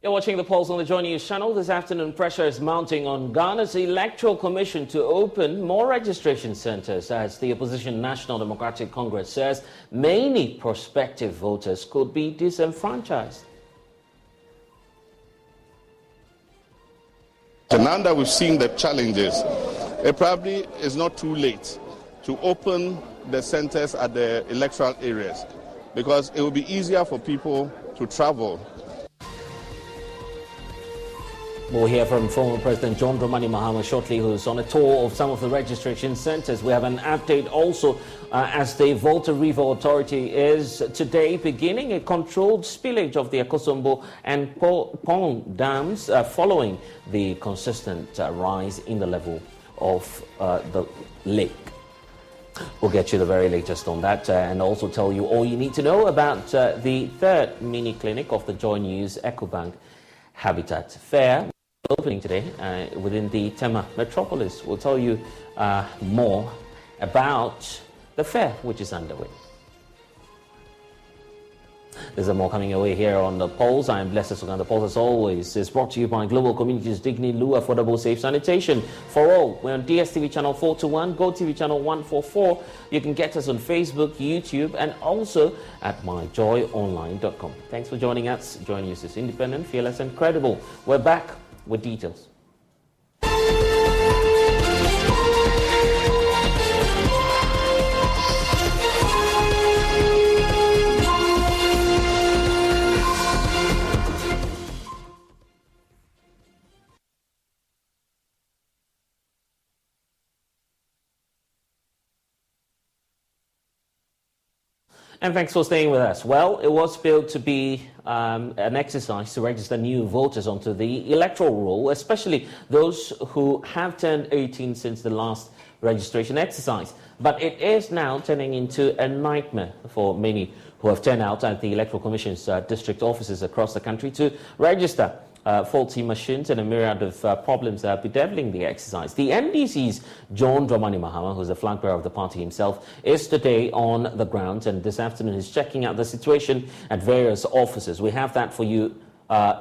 You're watching the Pulse on the Joy News channel. This afternoon, pressure is mounting on Ghana's Electoral Commission to open more registration centers as the opposition National Democratic Congress says many prospective voters could be disenfranchised. And now that we've seen the challenges, it probably is not too late to open the centers at the electoral areas because it will be easier for people to travel. We'll hear from former President John Dramani Mahama shortly, who's on a tour of some of the registration centers. We have an update also as the Volta River Authority is today beginning a controlled spillage of the Akosombo and Pong dams following the consistent rise in the level of the lake. We'll get you the very latest on that and also tell you all you need to know about the third mini clinic of the Joy News EcoBank Habitat Fair. Opening today within the Tema metropolis. We'll tell you more about the fair which is underway. There's more coming away here on the Pulse. I am Blessed Sugan. The Pulse, as always, is brought to you by Global Communities Dignity Lu Affordable Safe Sanitation for all. We're on DSTV channel 421, GoTV channel 144. You can get us on Facebook, YouTube, and also at myjoyonline.com. Thanks for joining us. Joy News is independent, fearless, and credible. We're back with details. And thanks for staying with us. Well, it was billed to be an exercise to register new voters onto the electoral roll, especially those who have turned 18 since the last registration exercise. But it is now turning into a nightmare for many who have turned out at the Electoral Commission's district offices across the country to register. Faulty machines and a myriad of problems are bedeviling the exercise. The NDC's John Dramani Mahama, who's the flag bearer of the party himself, is today on the ground and this afternoon is checking out the situation at various offices. We have that for you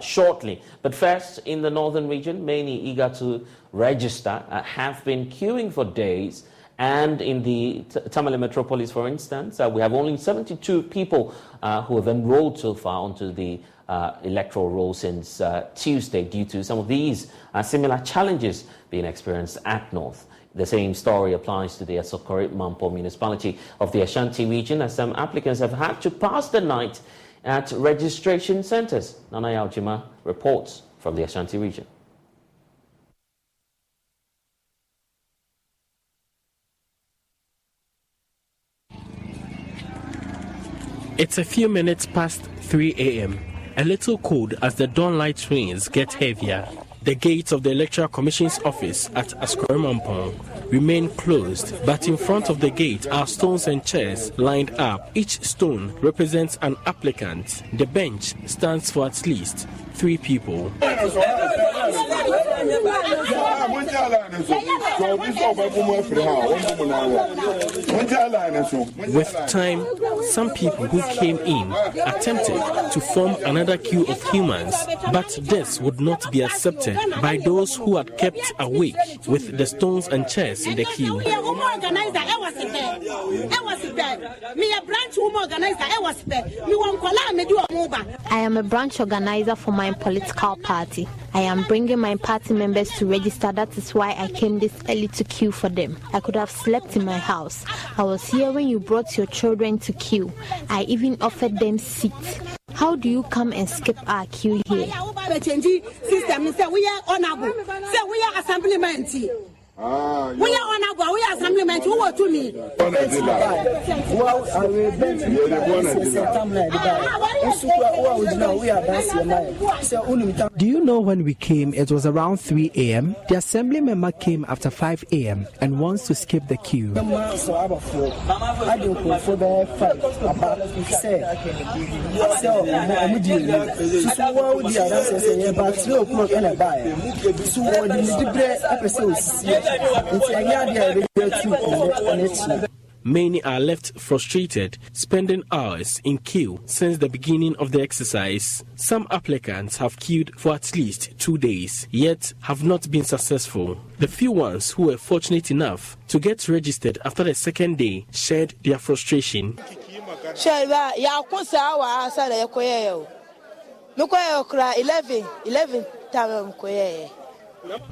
shortly. But first, in the northern region, many eager to register have been queuing for days. And in the Tamale metropolis, for instance, we have only 72 people who have enrolled so far onto the electoral roll since Tuesday due to some of these similar challenges being experienced at North. The same story applies to the Asokore Mampo municipality of the Ashanti region, as some applicants have had to pass the night at registration centers. Nana Yaujima reports from the Ashanti region. It's a few minutes past 3 a.m. A little cold as the dawnlight rains get heavier. The gates of the Electoral Commission's office at Askoremampong remain closed, but in front of the gate are stones and chairs lined up. Each stone represents an applicant. The bench stands for at least 3 people. With time, some people who came in attempted to form another queue of humans, but this would not be accepted by those who had kept awake with the stones and chairs in the queue. I am a branch organizer for my political party. I am bringing my party members to register. That is why I came this early to queue for them. I could have slept in my house. I was here when you brought your children to queue. I even offered them seats. How do you come and skip our queue here? We are honorable. We are assemblymen. We are honorable. We are assemblymen. Who are to me? Do you know when we came, it was around 3 a.m.? The assembly member came after 5 a.m. and wants to skip the queue. many are left frustrated, spending hours in queue since the beginning of the exercise. Some applicants have queued for at least 2 days, yet have not been successful. The few ones who were fortunate enough to get registered after the second day shared their frustration.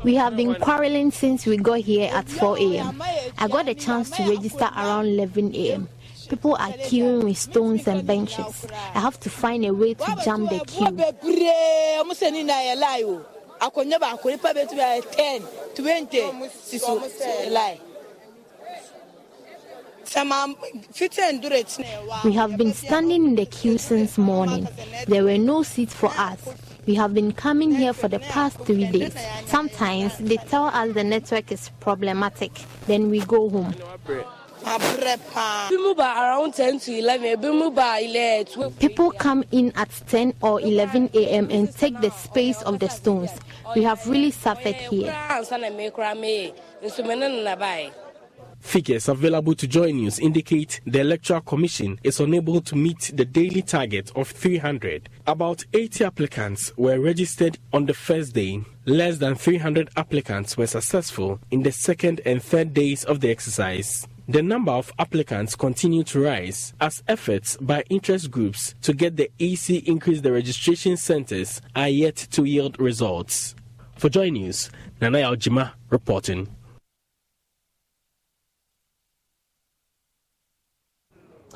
We have been quarreling since we got here at 4 a.m. I got a chance to register around 11 a.m. People are queuing with stones and benches. I have to find a way to jump the queue. We have been standing in the queue since morning. There were no seats for us. We have been coming here for the past 3 days. Sometimes they tell us the network is problematic. Then we go home. Around 10 to 11. People come in at 10 or 11 a.m. and take the space of the stones. We have really suffered here. Figures available to Joy News indicate the Electoral Commission is unable to meet the daily target of 300. About 80 applicants were registered on the first day. Less than 300 applicants were successful in the second and third days of the exercise. The number of applicants continue to rise as efforts by interest groups to get the EC increase the registration centers are yet to yield results. For Joy News, Nana Aljima reporting.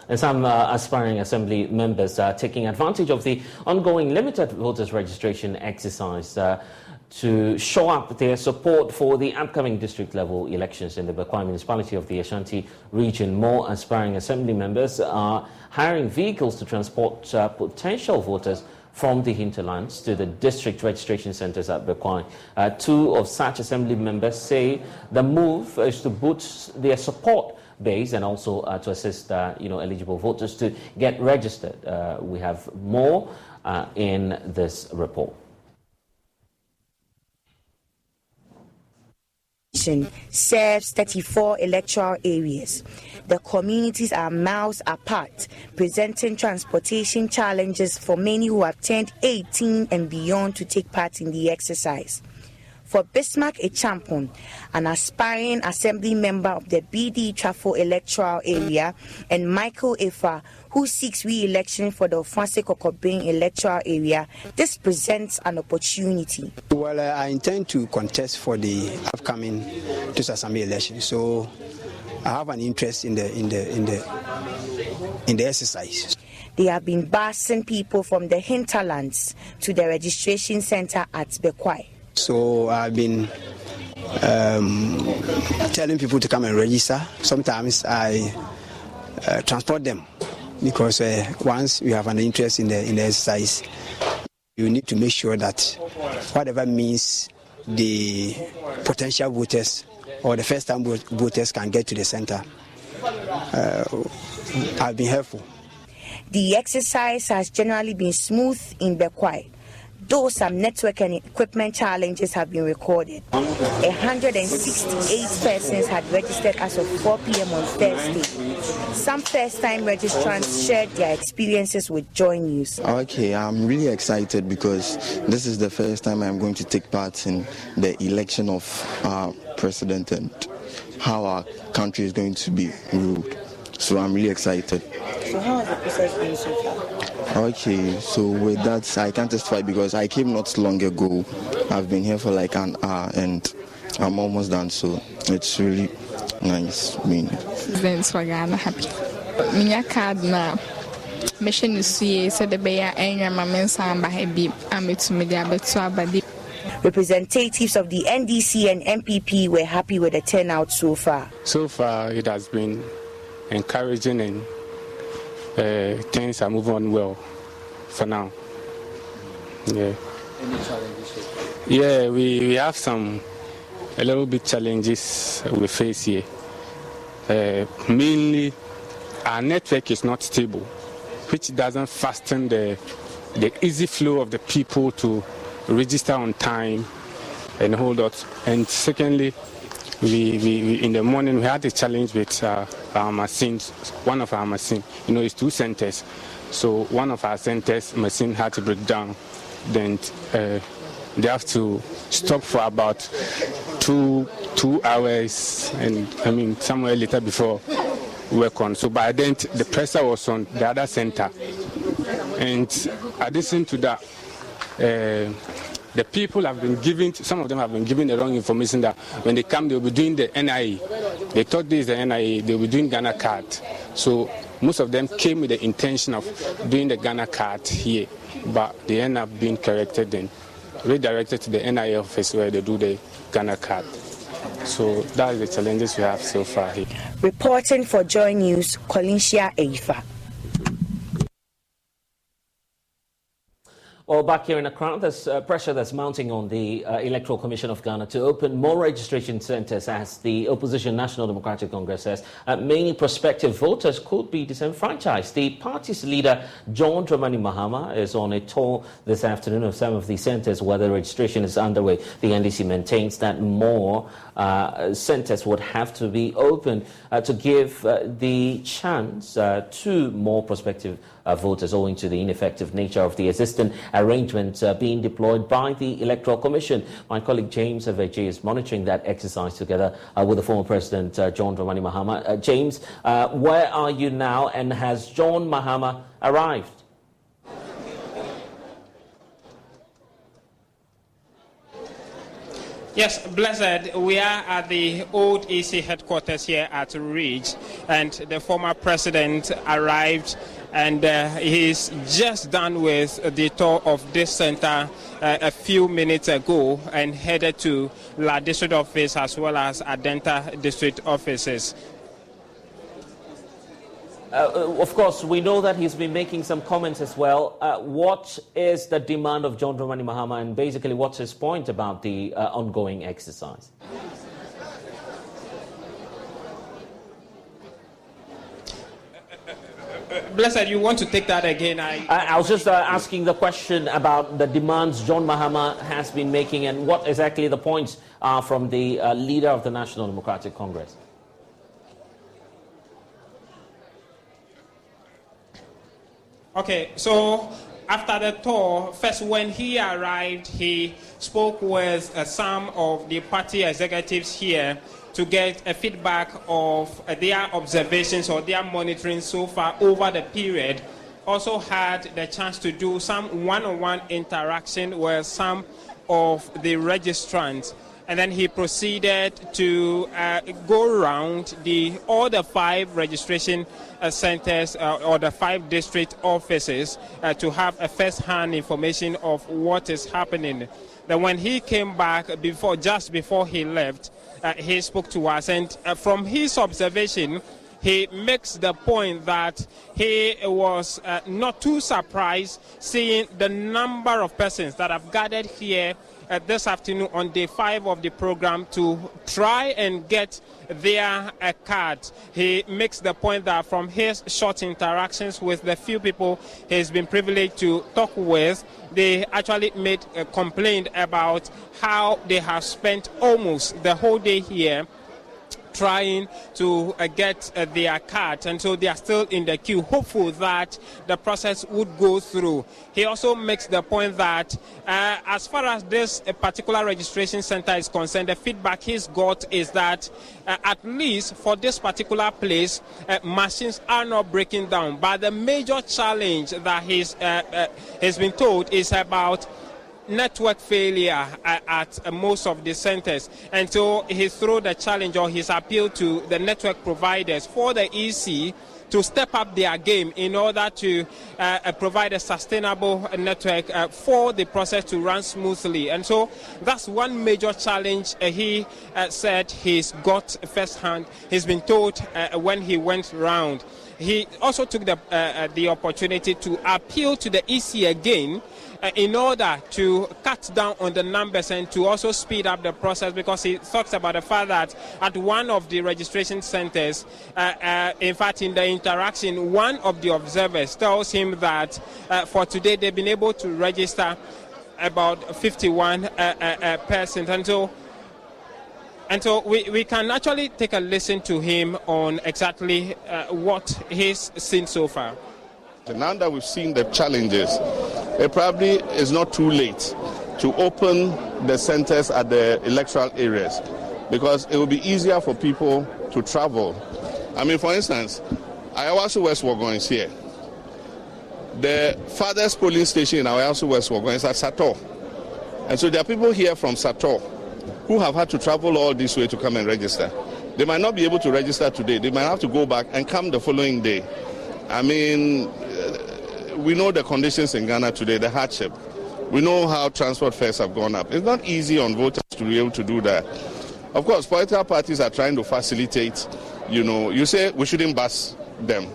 And some aspiring assembly members are taking advantage of the ongoing limited voters registration exercise to show up their support for the upcoming district level elections in the Bekwai municipality of the Ashanti region. More aspiring assembly members are hiring vehicles to transport potential voters from the hinterlands to the district registration centres at Bekwai. Two of such assembly members say the move is to boost their support base and also to assist eligible voters to get registered. We have more in this report. Serves 34 electoral areas. The communities are miles apart, presenting transportation challenges for many who have turned 18 and beyond to take part in the exercise. For Bismarck Echampon, an aspiring assembly member of the BD Trafo electoral area, and Michael Efa, who seeks re-election for the Ofanse Kokobeng electoral area, this presents an opportunity. Well, I intend to contest for the upcoming Assembly election, so I have an interest in the exercise. They have been busing people from the hinterlands to the registration center at Bekwai. So I've been telling people to come and register. Sometimes I transport them because once you have an interest in the exercise, you need to make sure that whatever means the potential voters or the first-time voters can get to the center. I've been helpful. The exercise has generally been smooth in Bekwai, though some network and equipment challenges have been recorded. 168 persons had registered as of 4 p.m. on Thursday. Some first-time registrants shared their experiences with Joy News. Okay, I'm really excited because this is the first time I'm going to take part in the election of our president and how our country is going to be ruled. So I'm really excited. So how has the process been so far? Okay, so with that, I can't testify because I came not long ago. I've been here for like an hour and I'm almost done, so it's really nice being here. I'm happy. My card now. Mission is said the Bayer and my men's baby. I'm to media, but so bad. Representatives of the NDC and MPP were happy with the turnout so far. So far, it has been encouraging and things are moving on well for now. Yeah. Any challenges? Yeah, we have a little bit challenges we face here. Mainly, our network is not stable, which doesn't fasten the easy flow of the people to register on time and hold up. And secondly, we in the morning we had a challenge with our machines. One of our machines, it's 2 centers. So one of our centers machine had to break down. Then they have to stop for about 2 hours, and somewhere later before work on. So by then the pressure was on the other center, and addition to that, the people have been given, some of them have been given the wrong information that when they come, they'll be doing the NIE. They thought this is the NIE, they'll be doing Ghana card. So most of them came with the intention of doing the Ghana card here, but they end up being corrected and redirected to the NIE office where they do the Ghana card. So that is the challenges we have so far here. Reporting for Joy News, Colinsia Eifa. Well, back here in Accra, there's pressure that's mounting on the Electoral Commission of Ghana to open more registration centres, as the opposition National Democratic Congress says many prospective voters could be disenfranchised. The party's leader, John Dramani Mahama, is on a tour this afternoon of some of the centres where the registration is underway. The NDC maintains that more centres would have to be opened to give the chance to more prospective voters, owing to the ineffective nature of the existing arrangements being deployed by the Electoral Commission. My colleague James Aveji is monitoring that exercise together with the former President John Dramani Mahama. James, where are you now, and has John Mahama arrived? Yes, Blessed, we are at the old EC headquarters here at Ridge, and the former president arrived, and he's just done with the tour of this center a few minutes ago and headed to La District Office as well as Adenta District Offices. Of course, we know that he's been making some comments as well. What is the demand of John Dramani Mahama, and basically what's his point about the ongoing exercise? Blessed, you want to take that again? I was just asking the question about the demands John Mahama has been making, and what exactly the points are from the leader of the National Democratic Congress. Okay, so after the tour, first when he arrived, he spoke with some of the party executives here to get a feedback of their observations or their monitoring so far over the period. Also had the chance to do some one-on-one interaction with some of the registrants. And then he proceeded to go around all the 5 registration centers or the 5 district offices to have a first-hand information of what is happening. Then when he came back, just before he left, he spoke to us, and from his observation, he makes the point that he was not too surprised seeing the number of persons that have gathered here this afternoon on day 5 of the program to try and get their cards. He makes the point that from his short interactions with the few people he's been privileged to talk with, they actually made a complaint about how they have spent almost the whole day here trying to get their card, and so they are still in the queue, hopeful that the process would go through. He also makes the point that as far as this particular registration center is concerned, the feedback he's got is that at least for this particular place, machines are not breaking down. But the major challenge that he's been told is about network failure at most of the centers, and so he threw the challenge or his appeal to the network providers for the EC to step up their game in order to provide a sustainable network for the process to run smoothly. And so that's one major challenge he said he's got firsthand. He's been told when he went round. He also took the opportunity to appeal to the EC again in order to cut down on the numbers and to also speed up the process, because he talks about the fact that at one of the registration centers, in fact, in the interaction, one of the observers tells him that for today they've been able to register about 51%. And so And so we can actually take a listen to him on exactly what he's seen so far. Now that we've seen the challenges, it probably is not too late to open the centers at the electoral areas, because it will be easier for people to travel. I mean, for instance, Ayawaso West Wogon is here. The farthest polling station in Ayawaso West Wogon is at Sator. And so there are people here from Sator who have had to travel all this way to come and register. They might not be able to register today. They might have to go back and come the following day. I mean, we know the conditions in Ghana today, the hardship. We know how transport fares have gone up. It's not easy on voters to be able to do that. Of course, political parties are trying to facilitate, you say we shouldn't bus them.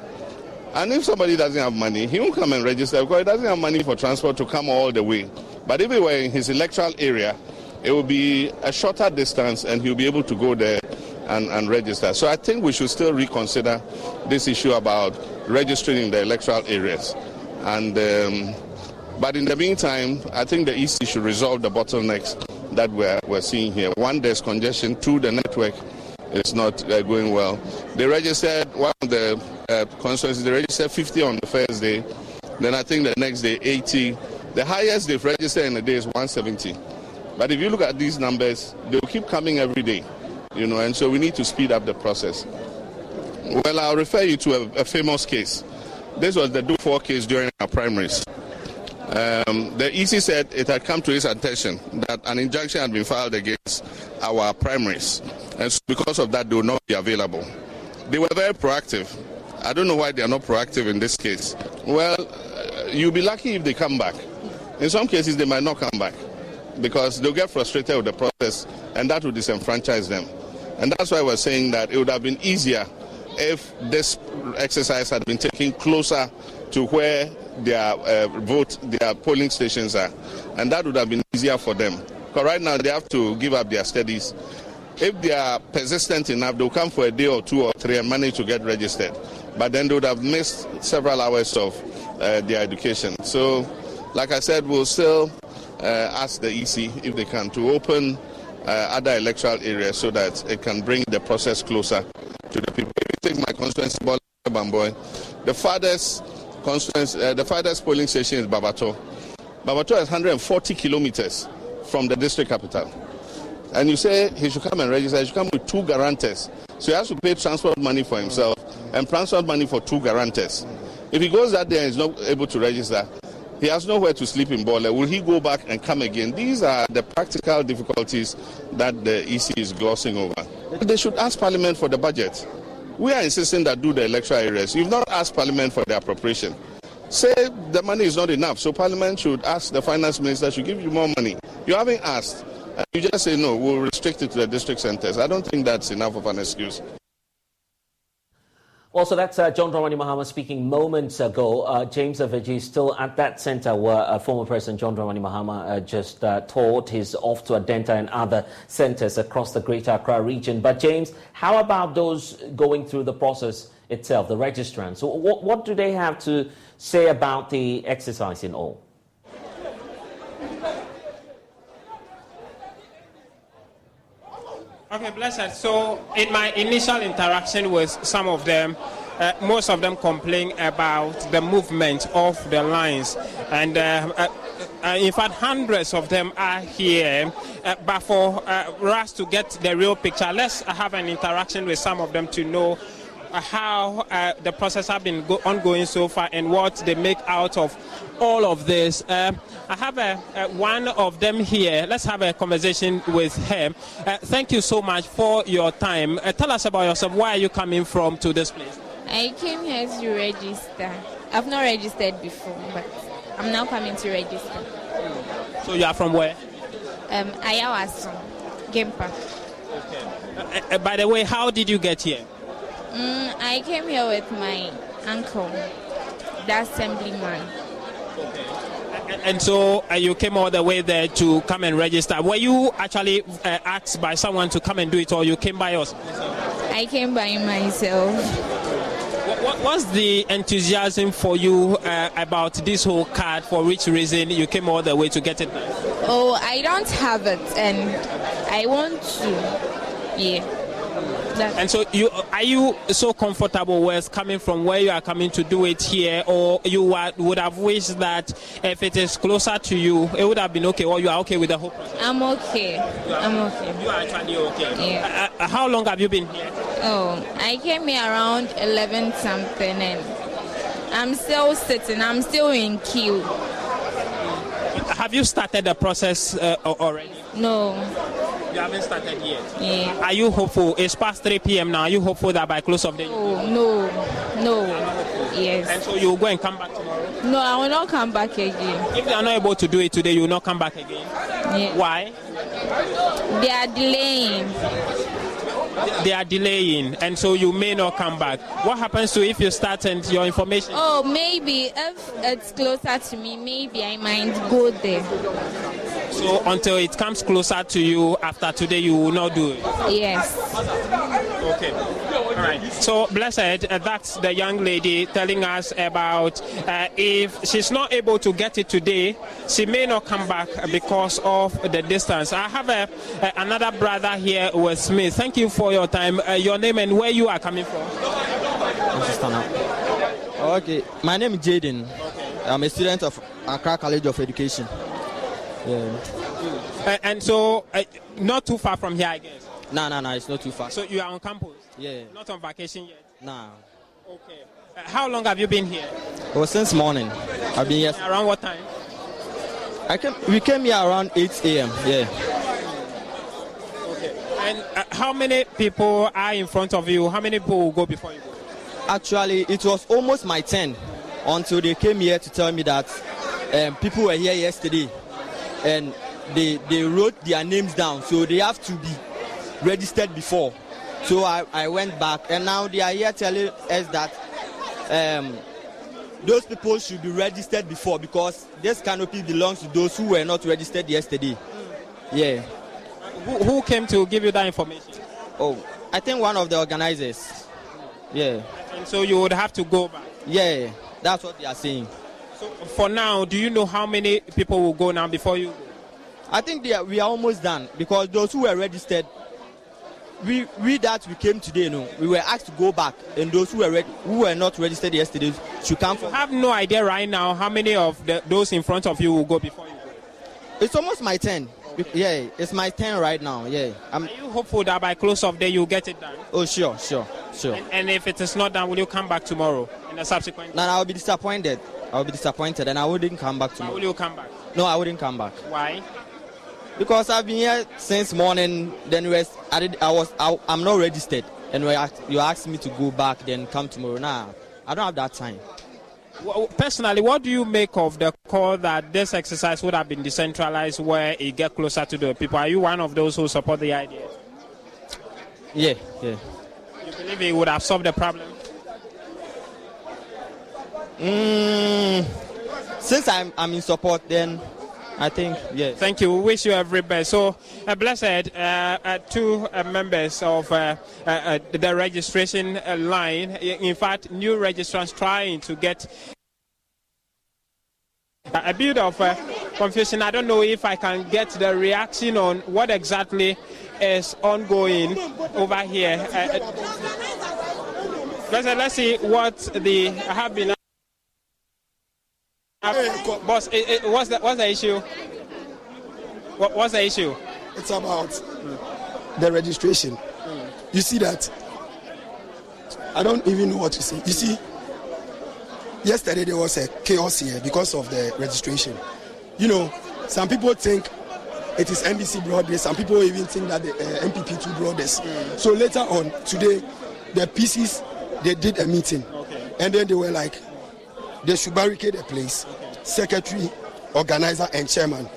And if somebody doesn't have money, he won't come and register because he doesn't have money for transport to come all the way. But if he were in his electoral area, it will be a shorter distance and he'll be able to go there and register. So I think we should still reconsider this issue about registering in the electoral areas. And but in the meantime, I think the EC should resolve the bottlenecks that we're seeing here. One, there's congestion. Two, the network is not going well. They registered, one of the constituencies, they registered 50 on the first day. Then I think the next day, 80. The highest they've registered in a day is 170. But if you look at these numbers, they will keep coming every day, and so we need to speed up the process. Well, I'll refer you to a famous case. This was the Do4 case during our primaries. The EC said it had come to its attention that an injunction had been filed against our primaries, and so because of that, they will not be available. They were very proactive. I don't know why they are not proactive in this case. Well, you'll be lucky if they come back. In some cases, they might not come back because they'll get frustrated with the process, and that will disenfranchise them. And that's why we're saying that it would have been easier if this exercise had been taken closer to where their polling stations are, and that would have been easier for them. Because right now they have to give up their studies. If they are persistent enough, they'll come for a day or two or three and manage to get registered. But then they would have missed several hours of their education. So, like I said, we'll still ask the EC if they can to open other electoral areas so that it can bring the process closer to the people. If you take my constituency, Bamboy, the farthest polling station is Babato. Babato is 140 kilometers from the district capital. And you say he should come and register, he should come with 2 guarantors. So he has to pay transport money for himself and transport money for 2 guarantors. If he goes that day and is not able to register, he has nowhere to sleep in Bole. Will he go back and come again? These are the practical difficulties that the EC is glossing over. They should ask Parliament for the budget. We are insisting that do the electoral areas. You've not asked Parliament for the appropriation. Say the money is not enough, so Parliament should ask the Finance Minister to give you more money. You haven't asked. You just say, no, we'll restrict it to the district centers. I don't think that's enough of an excuse. Well, so that's John Dramani Mahama speaking moments ago. James Aviji still at that centre where former President John Dramani Mahama just taught. He's off to Adenta and other centres across the Greater Accra region. But James, how about those going through the process itself, the registrants? So what do they have to say about the exercise in all? Okay, blessed. So in my initial interaction with some of them, most of them complain about the movement of the lines. And in fact, hundreds of them are here. But for us to get the real picture, let's have an interaction with some of them to know how the process has been ongoing so far and what they make out of all of this. I have one of them here. Let's have a conversation with him. Thank you so much for your time. Tell us about yourself. Where are you coming from to this place? I came here to register. I've not registered before, but I'm now coming to register. So you are from where? Ayawaso, Gempa. Okay. By the way, how did you get here? I came here with my uncle, the assemblyman. Okay. And so you came all the way there to come and register. Were you actually asked by someone to come and do it, or you came by yourself? I came by myself. What's the enthusiasm for you about this whole card? For which reason you came all the way to get it? Oh, I don't have it, and I want to Yeah. And so are you so comfortable with coming from where you are coming to do it here, or you would have wished that if it is closer to you, it would have been okay, or you are okay with the whole process? I'm okay. I'm okay. You are actually okay? Yeah. How long have you been here? Oh, I came here around 11 something, and I'm still sitting. I'm still in queue. Have you started the process already? No. You haven't started yet? Yeah. Are you hopeful? It's past 3 p.m. now. Are you hopeful that by close of day? Oh, no. Yes. And so you will go and come back tomorrow? No, I will not come back again. If they are not able to do it today, you will not come back again? Yeah. Why? They are delaying. They are delaying, and so you may not come back. What happens to if you start and your information? Oh, maybe if it's closer to me, maybe I might go there. So until it comes closer to you after today, you will not do it? Yes. Okay. All right. So, Blessed, that's the young lady telling us about if she's not able to get it today, she may not come back because of the distance. I have another brother here with me. Thank you for your time. Your name and where you are coming from? Okay. My name is Jaden. Okay. I'm a student of Accra College of Education. Yeah. And so, not too far from here, I guess? No, it's not too far. So you are on campus? Yeah. Not on vacation yet? Nah. Okay. How long have you been here? Well, since morning. I've been here. Around what time? We came here around 8 a.m. Yeah. Okay. And how many people are in front of you? How many people will go before you go? Actually, it was almost my turn until they came here to tell me that people were here yesterday. And they wrote their names down, so they have to be registered before. So I went back, and now they are here telling us that those people should be registered before, because this canopy belongs to those who were not registered yesterday. Yeah. Who came to give you that information? Oh, I think one of the organizers. Yeah. And so you would have to go back? Yeah, that's what they are saying. So for now, do you know how many people will go now before you go? I think we are almost done, because those who were registered, we came today, we were asked to go back, and those who were not registered yesterday should come. You have no idea right now how many of those in front of you will go before you go? It's almost my turn. Yeah, it's my turn right now. Yeah. Are you hopeful that by close of day you'll get it done? Oh, sure. And if it is not done, will you come back tomorrow in the subsequent? No, I'll be disappointed. And I wouldn't come back tomorrow. Will you come back? No, I wouldn't come back. Why? Because I've been here since morning. Then I'm not registered, and you asked me to go back, then come tomorrow. Nah, I don't have that time. Well, personally, what do you make of the call that this exercise would have been decentralized, where it get closer to the people? Are you one of those who support the idea? Yeah. You believe it would have solved the problem? Since I'm in support, then I think, yes. Thank you. We wish you every best. So, Blessed, two members of the registration line, in fact, new registrants trying to get a bit of confusion. I don't know if I can get the reaction on what exactly is ongoing over here. Blessed, let's see what I have been. Boss, what's the issue? What's the issue? It's about the registration. You see that? I don't even know what to say. You see, yesterday there was a chaos here because of the registration. Some people think it is NBC brought this. Some people even think that the MPP2 brought this. So later on, today, the PCs, they did a meeting. Okay. And then they were like, they should barricade the place. Okay. Secretary, organizer, and chairman,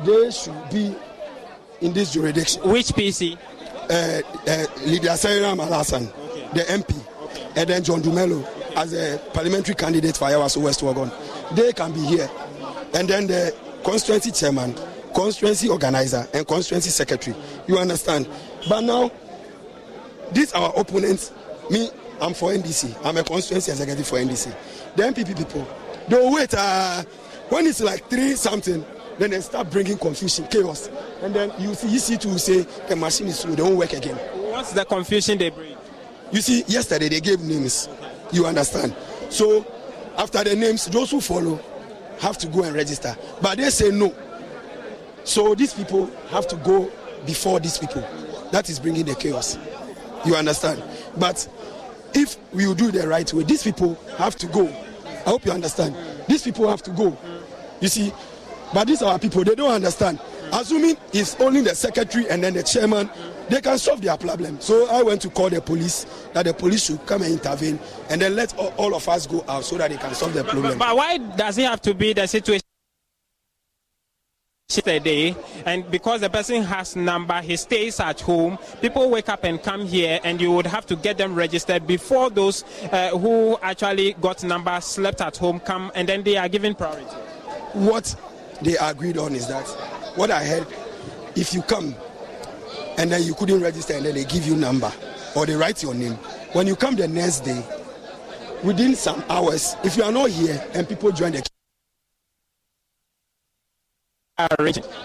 they should be in this jurisdiction. Which PC? Lydia Sarah Malasan, okay. The MP, okay. And then John Dumelo, okay. As a parliamentary candidate for Ayawaso West Wagon. They can be here. And then the constituency chairman, constituency organizer, and constituency secretary. You understand? But now, these are our opponents. Me, I'm for NDC. I'm a constituency executive for NDC. The MPP people, they'll wait. When it's like 3 something, then they start bringing confusion, chaos. And then you see to say the machine is slow, they won't work again. What's the confusion they bring? You see, yesterday they gave names. You understand? So after the names, those who follow have to go and register. But they say no. So these people have to go before these people. That is bringing the chaos. You understand? But if we will do it the right way, these people have to go. I hope you understand. These people have to go. You see? But these are our people. They don't understand. Assuming it's only the secretary and then the chairman, they can solve their problem. So I went to call the police, that the police should come and intervene, and then let all of us go out so that they can solve the problem. But why does it have to be the situation yesterday, and because the person has number, he stays at home, people wake up and come here, and you would have to get them registered before those who actually got number, slept at home, come, and then they are given priority? What they agreed on is that, what I heard, if you come and then you couldn't register and then they give you number or they write your name, when you come the next day, within some hours, if you are not here and people join the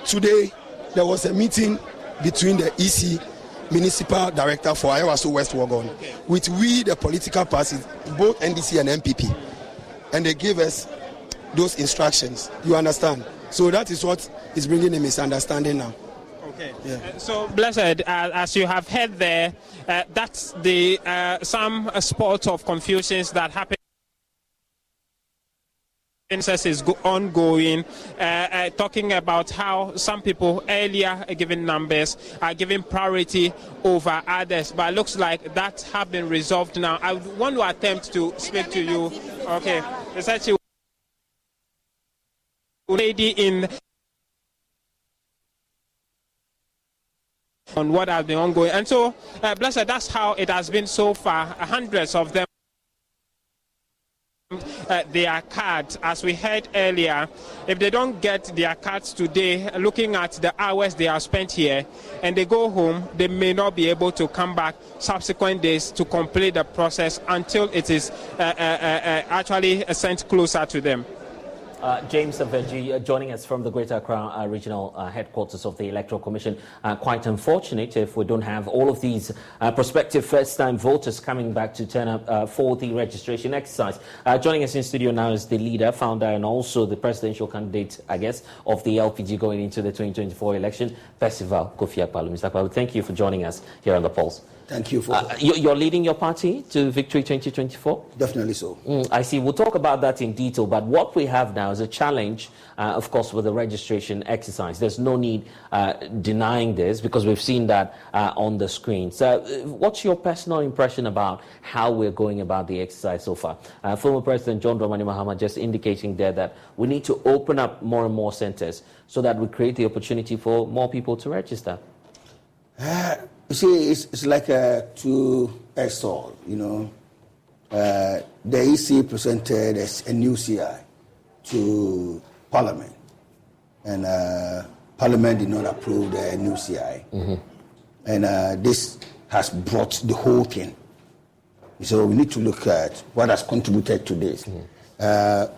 today, there was a meeting between the EC municipal director for Ayawaso West Wagon with we, the political parties, both NDC and MPP, and they gave us those instructions. You understand? So that is what is bringing a misunderstanding now. Okay. Yeah. So, Blessed, as you have heard there, that's the some sport of confusions that happen. Is ongoing, talking about how some people earlier given numbers are given priority over others, but it looks like that have been resolved now. I want to attempt to speak to you. Okay, it's actually lady in on what has been ongoing, and so Blessed, that's how it has been so far. Hundreds of them. Their cards, as we heard earlier, if they don't get their cards today, looking at the hours they have spent here, and they go home, they may not be able to come back subsequent days to complete the process until it is actually sent closer to them. James Aveji joining us from the Greater Accra Regional Headquarters of the Electoral Commission. Quite unfortunate if we don't have all of these prospective first-time voters coming back to turn up for the registration exercise. Joining us in studio now is the leader, founder, and also the presidential candidate, I guess, of the LPG going into the 2024 election, Percival Kofi Akpaloo. Mr. Akpaloo, thank you for joining us here on The Pulse. Thank you for you're leading your party to victory 2024? Definitely so. I see. We'll talk about that in detail, but what we have now is a challenge, of course, with the registration exercise. There's no need denying this because we've seen that on the screen. So what's your personal impression about how we're going about the exercise so far? Former President John Dramani Mahama just indicating there that we need to open up more and more centers so that we create the opportunity for more people to register. You see, it's like a two-edged sword, you know. The EC presented a new CI to Parliament, and Parliament did not approve the new CI. Mm-hmm. And this has brought the whole thing. So we need to look at what has contributed to this. Mm-hmm.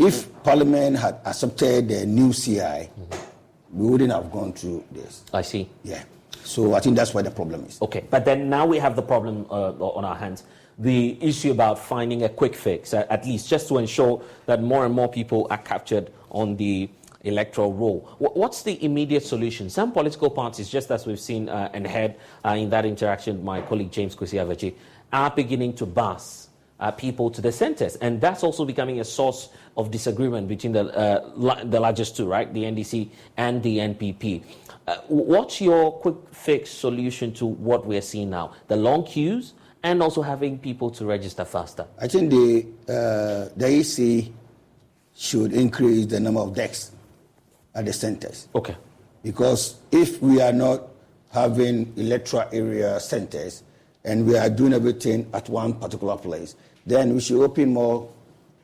If Parliament had accepted the new CI, mm-hmm. we wouldn't have gone through this. I see. Yeah. So I think that's where the problem is. Okay, but then now we have the problem on our hands. The issue about finding a quick fix, at least just to ensure that more and more people are captured on the electoral roll. What's the immediate solution? Some political parties, just as we've seen and heard in that interaction with my colleague James Kwesi, are beginning to bus people to the centres, and that's also becoming a source of disagreement between the largest two, right, the NDC and the NPP. What's your quick fix solution to what we're seeing now? The long queues and also having people to register faster? I think the EC should increase the number of decks at the centers. Okay. Because if we are not having electoral area centers and we are doing everything at one particular place, then we should open more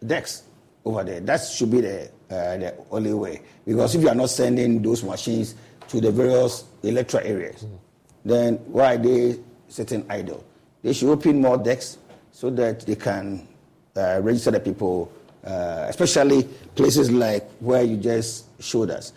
decks over there. That should be the only way. Because if you are not sending those machines to the various electoral areas, then why are they sitting idle? They should open more decks so that they can register the people, especially places like where you just showed us.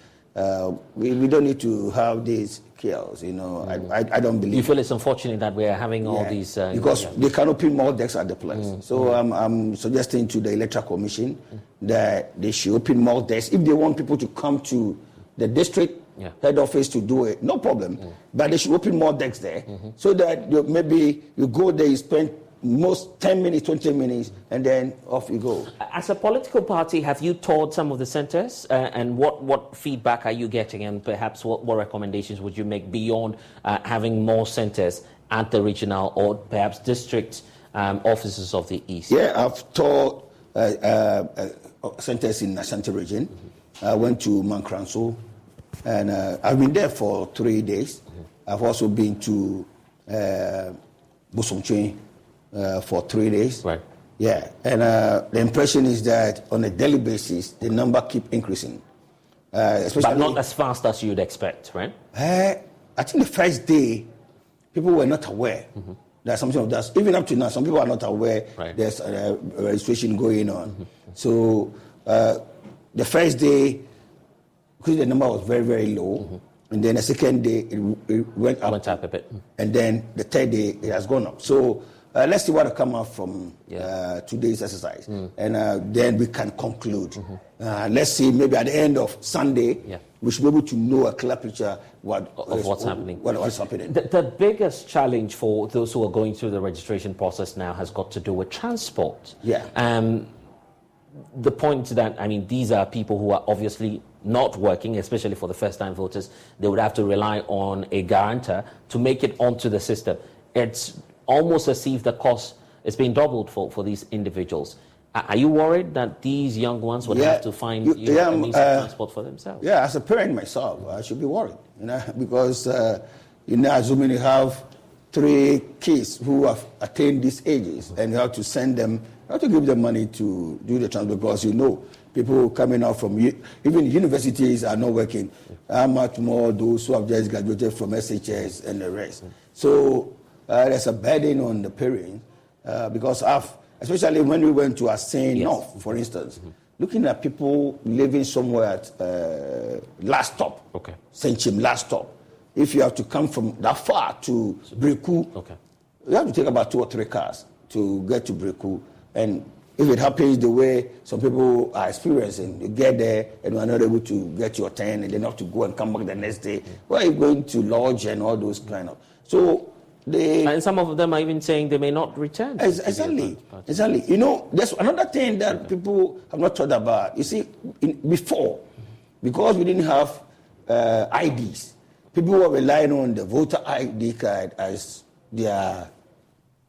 We don't need to have these chaos, you know. I don't believe. You feel it's unfortunate that we are having all these... because they can open more desks at the place. So I'm suggesting to the Electoral Commission that they should open more desks. If they want people to come to the district head office to do it, no problem. But they should open more desks there so that maybe you go there, you spend most 10 minutes, 20 minutes, and then off you go. As a political party, have you toured some of the centers? And what feedback are you getting? And perhaps what recommendations would you make beyond having more centers at the regional or perhaps district offices of the East? Yeah, I've toured centers in Ashanti region. I went to Mankranso, and I've been there for 3 days. I've also been to Bosomtwe for 3 days. Right. Yeah, and the impression is that on a daily basis, the number keep increasing. But not as fast as you'd expect, right? I think the first day, people were not aware that something of that. Even up to now, some people are not aware there's a registration going on. So the first day, because the number was very, very low, and then the second day, it went up a bit. And then the third day, it has gone up. So let's see what will come out from today's exercise. And then we can conclude. Let's see, maybe at the end of Sunday, we should be able to know a clear picture of what's happening. What's happening. The biggest challenge for those who are going through the registration process now has got to do with transport. The point that, I mean, these are people who are obviously not working, especially for the first-time voters. They would have to rely on a guarantor to make it onto the system. It's almost as if the cost is being doubled for these individuals. Are you worried that these young ones would have to find a means of transport for themselves? Yeah, as a parent myself, I should be worried, because assuming you have 3 kids who have attained these ages, and you have to send them, you have to give them money to do the transport, because people coming out from even universities are not working. How much more those who have just graduated from SHS and the rest? So there's a burden on the parents, because especially when we went to Asen North, for instance, looking at people living somewhere at last stop, Senchim last stop. If you have to come from that far to Breku, you have to take about 2 or 3 cars to get to Breku. And if it happens the way some people are experiencing, you get there and you are not able to get your turn, and then have to go and come back the next day. Where are you going to lodge and all those kind of... So and some of them are even saying they may not return. Exactly. There's another thing that people have not thought about. You see, before, because we didn't have IDs, people were relying on the voter ID card as their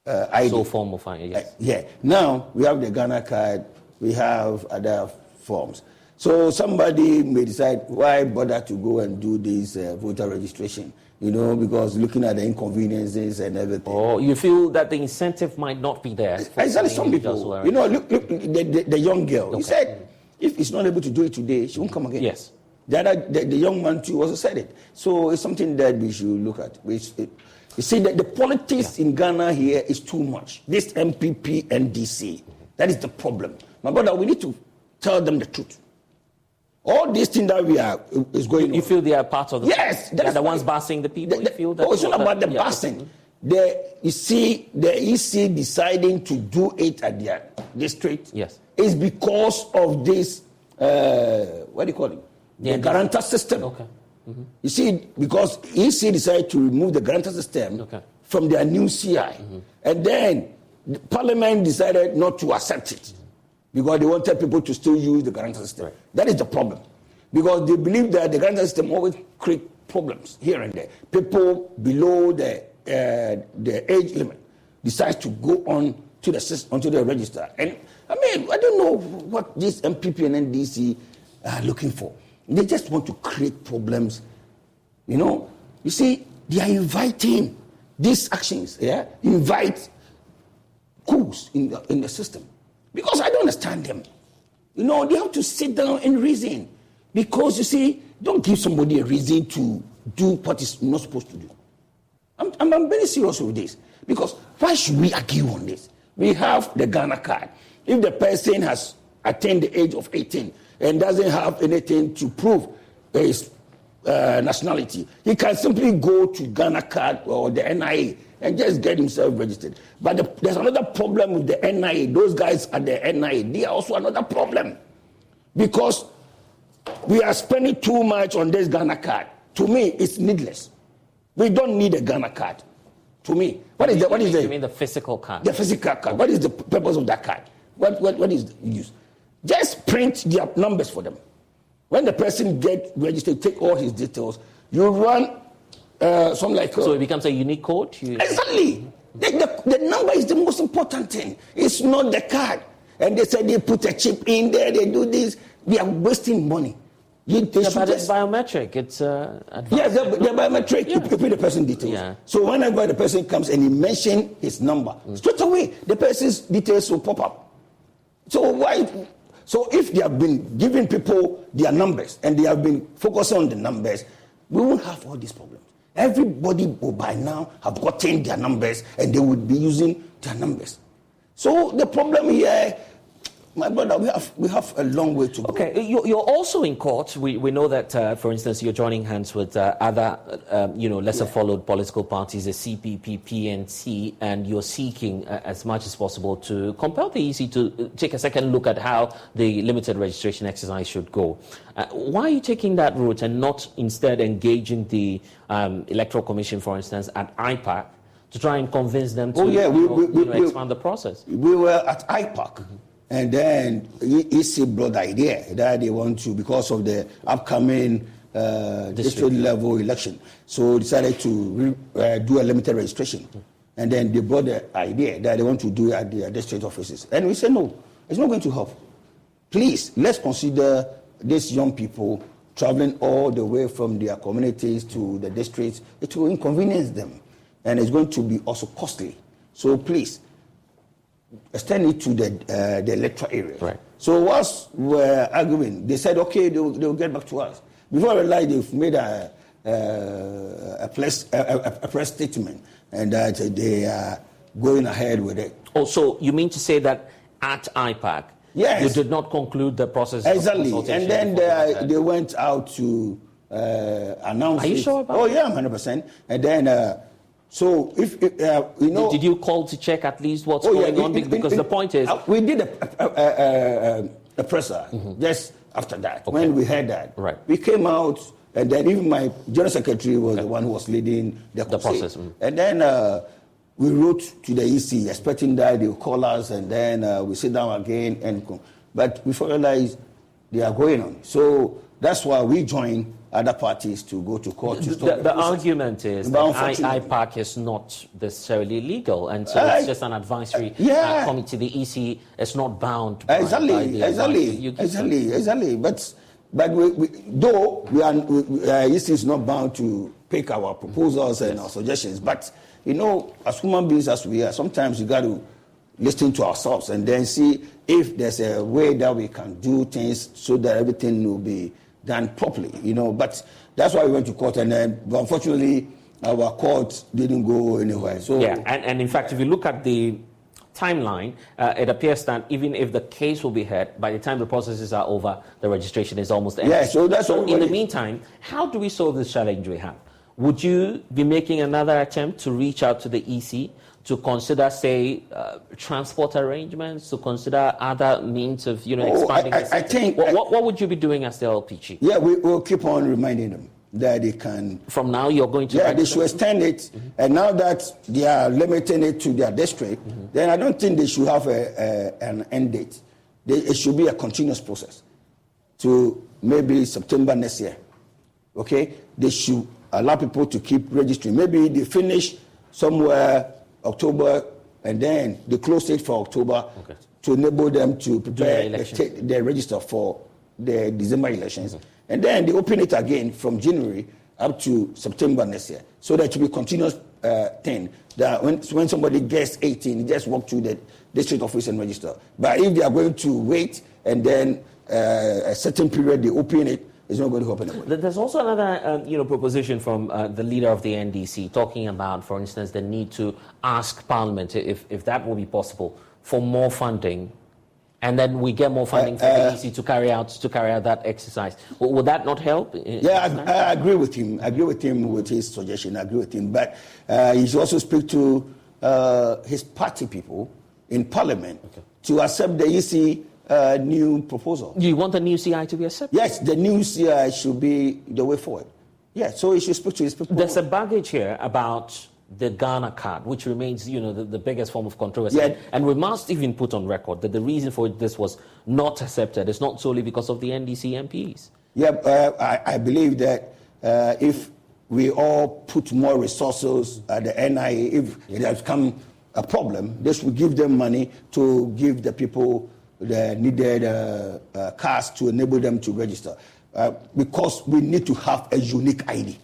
ID. So form of ID, yes. Now we have the Ghana card, we have other forms. So somebody may decide, why bother to go and do this voter registration? Because looking at the inconveniences and everything. Or you feel that the incentive might not be there. Exactly, some people. Look, the young girl. He said, if he's not able to do it today, she won't come again. Yes. The young man too also said it. So it's something that we should look at. You see, that the politics in Ghana here is too much. This MPP and DC, that is the problem. My brother, we need to tell them the truth. All these things that is going on. You feel they are part of the... Yes. They are the ones passing the people? You feel that it's not about the passing. You see, the EC deciding to do it at their district is because of this, what do you call it? The guarantor system. You see, because EC decided to remove the guarantor system from their new CI. And then the Parliament decided not to accept it. Because they wanted people to still use the guarantor system. That is the problem. Because they believe that the guarantor system always creates problems here and there. People below the age limit decide to go on to the system, onto the register. And I don't know what this MPP and NDC are looking for. They just want to create problems. You see, they are inviting these actions, invite coups in the system. Because I don't understand them. They have to sit down and reason. Because, you see, don't give somebody a reason to do what he's not supposed to do. I'm very serious with this. Because why should we argue on this? We have the Ghana card. If the person has attained the age of 18 and doesn't have anything to prove, his nationality. He can simply go to Ghana Card or the NIA and just get himself registered. But there's another problem with the NIA. Those guys at the NIA, they are also another problem. Because we are spending too much on this Ghana Card. To me, it's needless. We don't need a Ghana Card. To me, you mean the physical card? The physical card. What is the purpose of that card? What is the use? Just print their numbers for them. When the person gets registered, take all his details. You run something like. So it becomes a unique code. Exactly. The number is the most important thing. It's not the card. And they say they put a chip in there. They do this. They are wasting money. But it's biometric. It's advanced. Yeah, the biometric. You put the person details. Yeah. So whenever the person comes and he mentions his number, straight away the person's details will pop up. So why? So if they have been giving people their numbers and they have been focusing on the numbers, we won't have all these problems. Everybody will by now have gotten their numbers and they would be using their numbers. So the problem here, my brother, we have a long way to go. Okay, you're also in court. We know that, for instance, you're joining hands with other, lesser followed political parties, the CPP, PNC, and you're seeking as much as possible to compel the EC to take a second look at how the limited registration exercise should go. Why are you taking that route and not instead engaging the Electoral Commission, for instance, at IPAC to try and convince them to expand the process? We were at IPAC. And then EC brought the idea that they want to, because of the upcoming district level election, so decided to do a limited registration. And then they brought the idea that they want to do it at the district offices. And we said, no, it's not going to help. Please, let's consider these young people traveling all the way from their communities to the districts. It will inconvenience them. And it's going to be also costly. So please, extend it to the electoral area. Right. So whilst we're arguing, they said, okay, they'll get back to us. Before I realized, they've made a press statement and that they are going ahead with it. Oh, so you mean to say that at IPAC, yes, you did not conclude the process? Exactly. And then they went out to announce Are you sure about that? Oh, yeah, 100%. And then... So, if did you call to check at least what's going on? Because the point is, we did a presser just after that. Okay. When we heard that, right, we came out, and then even my general secretary was the one who was leading the process. And then we wrote to the EC, expecting that they would call us, and then we sit down again. But we realized they are going on. So that's why we joined other parties to go to court to stop the argument is that IPAC is not necessarily legal, and so it's just an advisory committee. The EC is not bound by Exactly. But though EC is not bound to pick our proposals and our suggestions, but as human beings as we are, sometimes you got to listen to ourselves and then see if there's a way that we can do things so that everything will be done properly, But that's why we went to court, and but unfortunately, our court didn't go anywhere. So and in fact, if you look at the timeline, it appears that even if the case will be heard, by the time the processes are over, the registration is almost ended. Yeah, so in the meantime, how do we solve this challenge we have? Would you be making another attempt to reach out to the EC to consider, say, transport arrangements, to consider other means of, expanding? I think... What would you be doing as the LPG? Yeah, we'll keep on reminding them that they can... From now, you're going to... Yeah, they should extend it. And now that they are limiting it to their district, then I don't think they should have an end date. It should be a continuous process to maybe September next year. Okay? They should allow people to keep registering. Maybe they finish somewhere October, and then they close it for October to enable them to prepare the register for the December elections. And then they open it again from January up to September next year. So that it will be continuous thing. That when somebody gets 18, he just walk to the district office and register. But if they are going to wait and then a certain period they open it, it's not going to happen anymore. There's also another proposition from the leader of the NDC talking about, for instance, the need to ask Parliament if that will be possible for more funding and then we get more funding for the EC to carry out that exercise. Would that not help? I agree with him. I agree with him with his suggestion. I agree with him, but he should also speak to his party people in Parliament to accept the EC new proposal. You want the new CI to be accepted? Yes, the new CI should be the way forward. Yeah, so he should speak to his people. There's a baggage here about the Ghana card, which remains, the biggest form of controversy. Yeah. And we must even put on record that the reason for this was not accepted is not solely because of the NDC MPs. Yeah, I believe that if we all put more resources at the NIA, if it has become a problem, this will give them money to give the people the needed cards to enable them to register. Because we need to have a unique ID.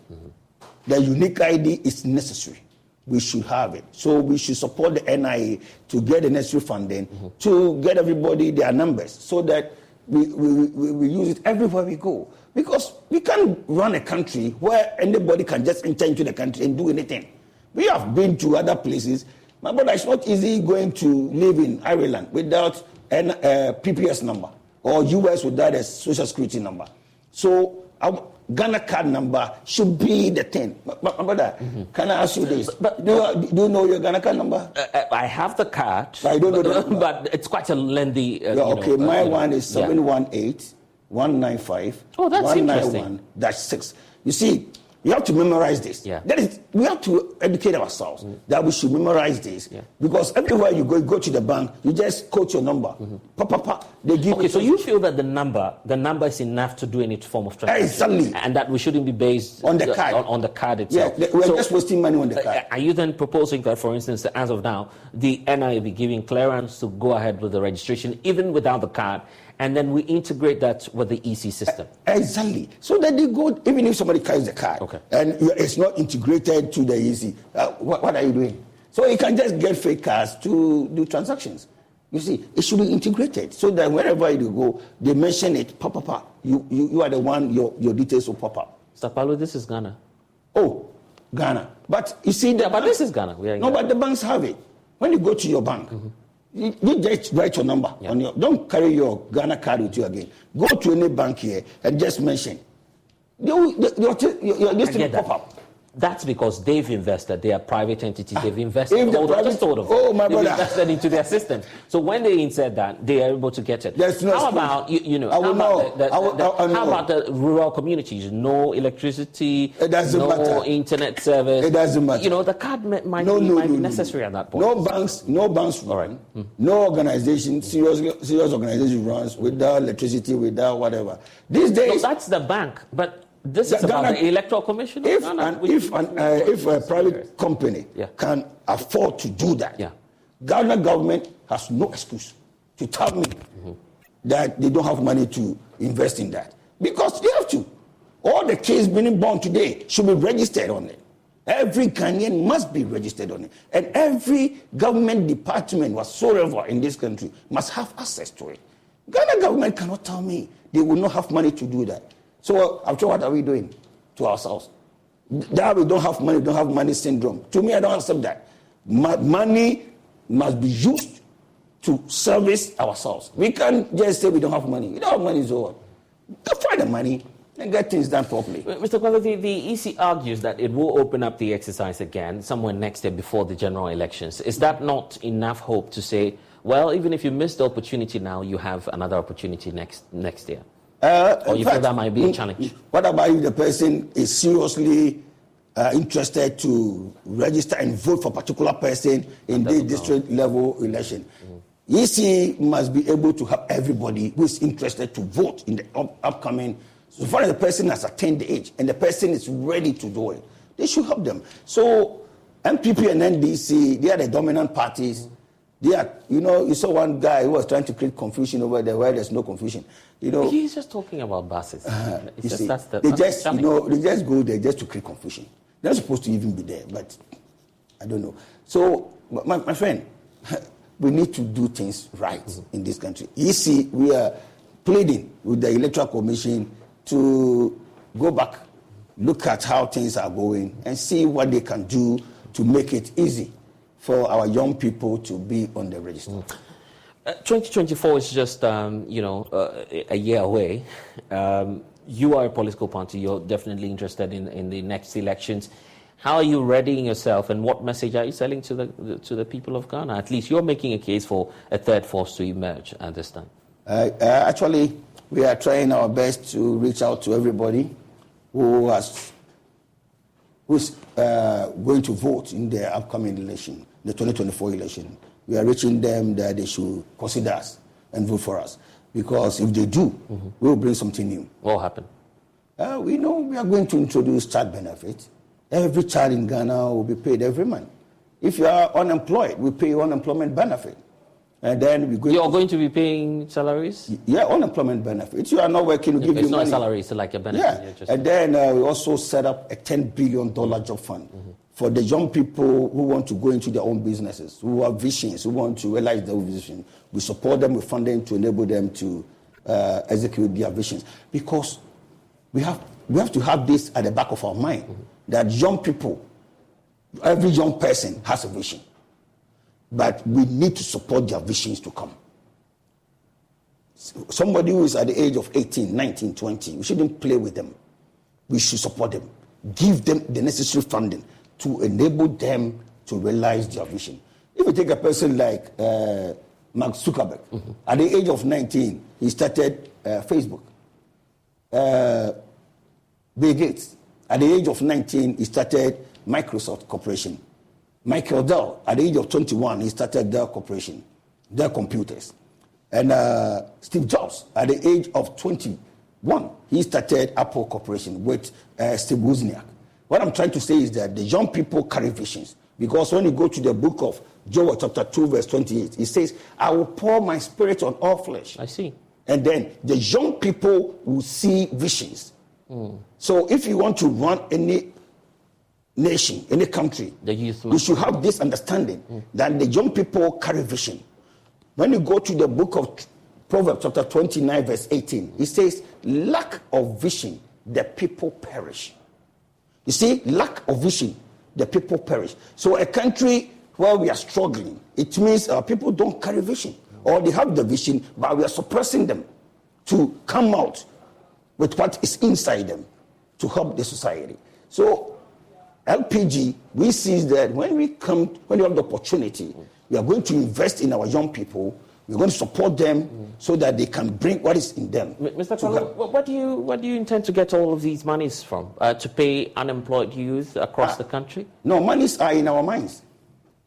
The unique ID is necessary. We should have it. So we should support the NIA to get the necessary funding to get everybody their numbers so that we use it everywhere we go. Because we can't run a country where anybody can just enter into the country and do anything. We have been to other places. My brother, it's not easy going to live in Ireland without a PPS number or US without a social security number. So our Ghana card number should be the thing. My brother, can I ask you this? Do you know your Ghana card number? I have the card. I don't know the number. But it's quite a lengthy... my one is 718-195. Oh, that's interesting. -6. You see, you have to memorize this. Yeah. We have to educate ourselves that we should memorize this. Yeah. Because everywhere you go to the bank, you just quote your number. They give. Okay, so you feel that the number is enough to do any form of transaction? Exactly. And that we shouldn't be based on the card. On the card itself. Yeah, we're just wasting money on the card. Are you then proposing that, for instance, as of now, the NIA be giving clearance to go ahead with the registration even without the card? And then we integrate that with the EC system. Exactly. So that they go, even if somebody carries the card, and it's not integrated to the EC, what are you doing? So you can just get fake cards to do transactions. You see, it should be integrated so that wherever you go, they mention it, you are the one, your details will pop up. Mr. Paulo, this is Ghana. Oh, Ghana. But you see, but this is Ghana. But the banks have it. When you go to your bank, you just write your number on don't carry your Ghana card with you again. Go to any bank here and just mention. Your list will pop up. That's because they've invested. They are private entities. They've invested. My brother. They've invested into their system. So when they insert that, they are able to get it. How about how about the rural communities? No electricity. It doesn't matter. Internet service. It doesn't matter. The card might be necessary at that point. No banks run. No organization, serious organization runs without electricity, without whatever. These days, that's the bank, but. This is about the Electoral Commission. If a private company can afford to do that, Ghana government has no excuse to tell me that they don't have money to invest in that. Because they have to. All the kids being born today should be registered on it. Every Ghanaian must be registered on it. And every government department whatsoever in this country must have access to it. Ghana government cannot tell me they will not have money to do that. So, after what are we doing to ourselves? That we don't have money syndrome. To me, I don't accept that. Money must be used to service ourselves. We can't just say we don't have money. We don't have money, so go find the money and get things done properly. Mr. Kwame, the EC argues that it will open up the exercise again somewhere next year before the general elections. Is that not enough hope to say, well, even if you miss the opportunity now, you have another opportunity next year? Or you feel that might be a challenge? What about if the person is seriously interested to register and vote for a particular person in the district level election? EC must be able to help everybody who is interested to vote in the upcoming. So far as the person has attained the age and the person is ready to do it, they should help them. So MPP and NDC, they are the dominant parties. They are, you saw one guy who was trying to create confusion over there where there's no confusion. He's just talking about buses. They just go there just to create confusion. They're not supposed to even be there, but I don't know. So, my friend, we need to do things right in this country. You see, we are pleading with the Electoral Commission to go back, look at how things are going, and see what they can do to make it easy for our young people to be on the register. 2024 is just, a year away. You are a political party. You're definitely interested in the next elections. How are you readying yourself, and what message are you selling to the people of Ghana? At least you're making a case for a third force to emerge at this time. Actually, we are trying our best to reach out to everybody who's going to vote in the upcoming election, the 2024 election. We are reaching them that they should consider us and vote for us. Because if they do, we will bring something new. What will happen? We know we are going to introduce child benefits. Every child in Ghana will be paid every month. If you are unemployed, we pay you unemployment benefit. And then you're going to be paying salaries? Yeah, unemployment benefit. If you are not working, we give you money. It's not a salary, it's like a benefit. Yeah, and then we also set up a $10 billion job fund for the young people who want to go into their own businesses, who have visions, who want to realize their vision. We support them with funding to enable them to execute their visions. Because we have to have this at the back of our mind, that young people, every young person has a vision. But we need to support their visions to come. Somebody who is at the age of 18, 19, 20, we shouldn't play with them. We should support them. Give them the necessary funding to enable them to realize their vision. If you take a person like Mark Zuckerberg, at the age of 19, he started Facebook. Bill Gates, at the age of 19, he started Microsoft Corporation. Michael Dell, at the age of 21, he started Dell Corporation, Dell Computers. And Steve Jobs, at the age of 21, he started Apple Corporation with Steve Wozniak. What I'm trying to say is that the young people carry visions. Because when you go to the book of Joel chapter 2, verse 28, it says, I will pour my spirit on all flesh. I see. And then the young people will see visions. So if you want to run any nation, any country, you should have this understanding that the young people carry vision. When you go to the book of Proverbs chapter 29 verse 18, it says, lack of vision, the people perish. You see, lack of vision, the people perish. So a country where we are struggling, it means people don't carry vision, or they have the vision, but we are suppressing them to come out with what is inside them to help the society. So LPG, we see that when we have the opportunity, we are going to invest in our young people. We're going to support them so that they can bring what is in them. Mr. Kolo, what do you intend to get all of these monies from? To pay unemployed youth across the country? No, monies are in our minds.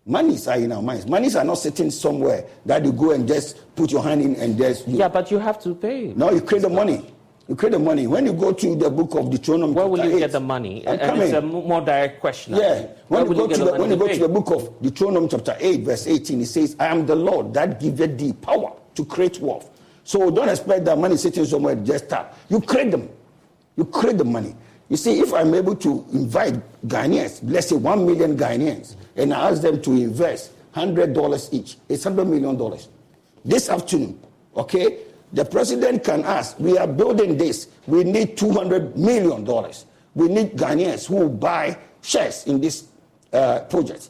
Monies are in our minds. Monies are not sitting somewhere that you go and just put your hand in and just... Yeah, but you have to pay. No, you create the money. You create the money. When you go to the book of Deuteronomy, where will you get the money? And it's a more direct question. Yeah. When you go to the book of Deuteronomy chapter 8, verse 18, it says, I am the Lord that giveth thee power to create wealth. So don't expect that money sitting somewhere just tap. You create them. You create the money. You see, if I'm able to invite Ghanaians, let's say 1 million Ghanaians, and I ask them to invest $100 each, it's $100 million. This afternoon, okay? The president can ask, we are building this, we need $200 million. We need Ghanaians who will buy shares in this project.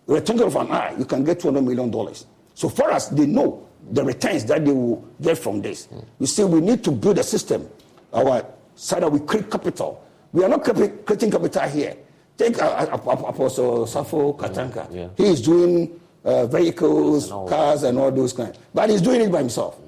With a twinkle of an eye, you can get $200 million. So far as they know the returns that they will get from this. You see, we need to build a system, our side that we create capital. We are not creating capital here. Take Apostle Safo Katanka. Yeah. He is doing vehicles, cars, and all those kinds. But he's doing it by himself.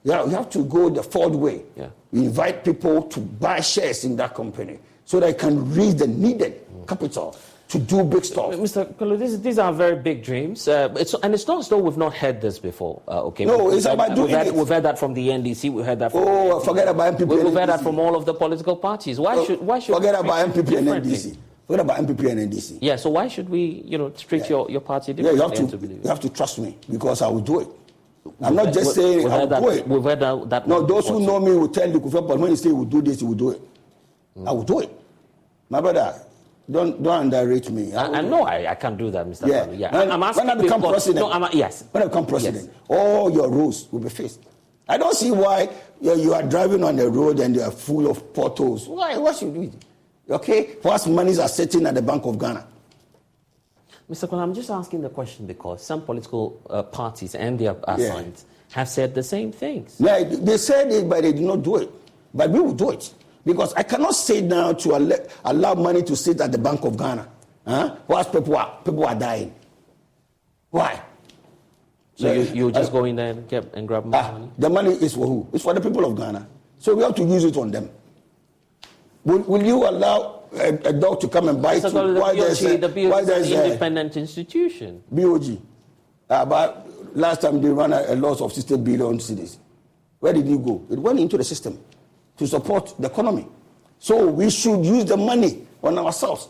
Yeah, we have to go the Ford way. Yeah. We invite people to buy shares in that company so they can raise the needed capital to do big stuff. Mr. Kolo, these are very big dreams. And it's not as though we've not heard this before. Okay. No, it's about doing it. We've heard that from the NDC. We've heard that from... Oh, forget about MPP. We've heard that from all of the political parties. Why should forget about MPP and NDC. Forget about MPP and NDC. Yeah, so why should we, treat your party differently? Yeah, you have to trust me because I will do it. I'm not just saying I will do it. We've heard that. No, those who know me will tell you, but when you say we'll do this, you will do it. I will do it. My brother, don't underrate me. I know I can't do that, Mr. Yeah. Kolo. Yeah. I'm asking when I become president, when I become president, all your rules will be faced. I don't see why you are driving on the road and you are full of potholes. Why? What should we do? Okay? First, monies are sitting at the Bank of Ghana. Mr. Kwala, I'm just asking the question because some political parties and their assigns have said the same things. Yeah, they said it, but they did not do it. But we will do it. Because I cannot say now to allow money to sit at the Bank of Ghana. Whilst people are dying. Why? So you just go in there and grab more money? The money is for who? It's for the people of Ghana. So we have to use it on them. Will you allow a dog to come and bite you? The BOG is an independent institution. BOG. But last time they ran a loss of 60 billion cedis. Where did it go? It went into the system to support the economy. So we should use the money on ourselves.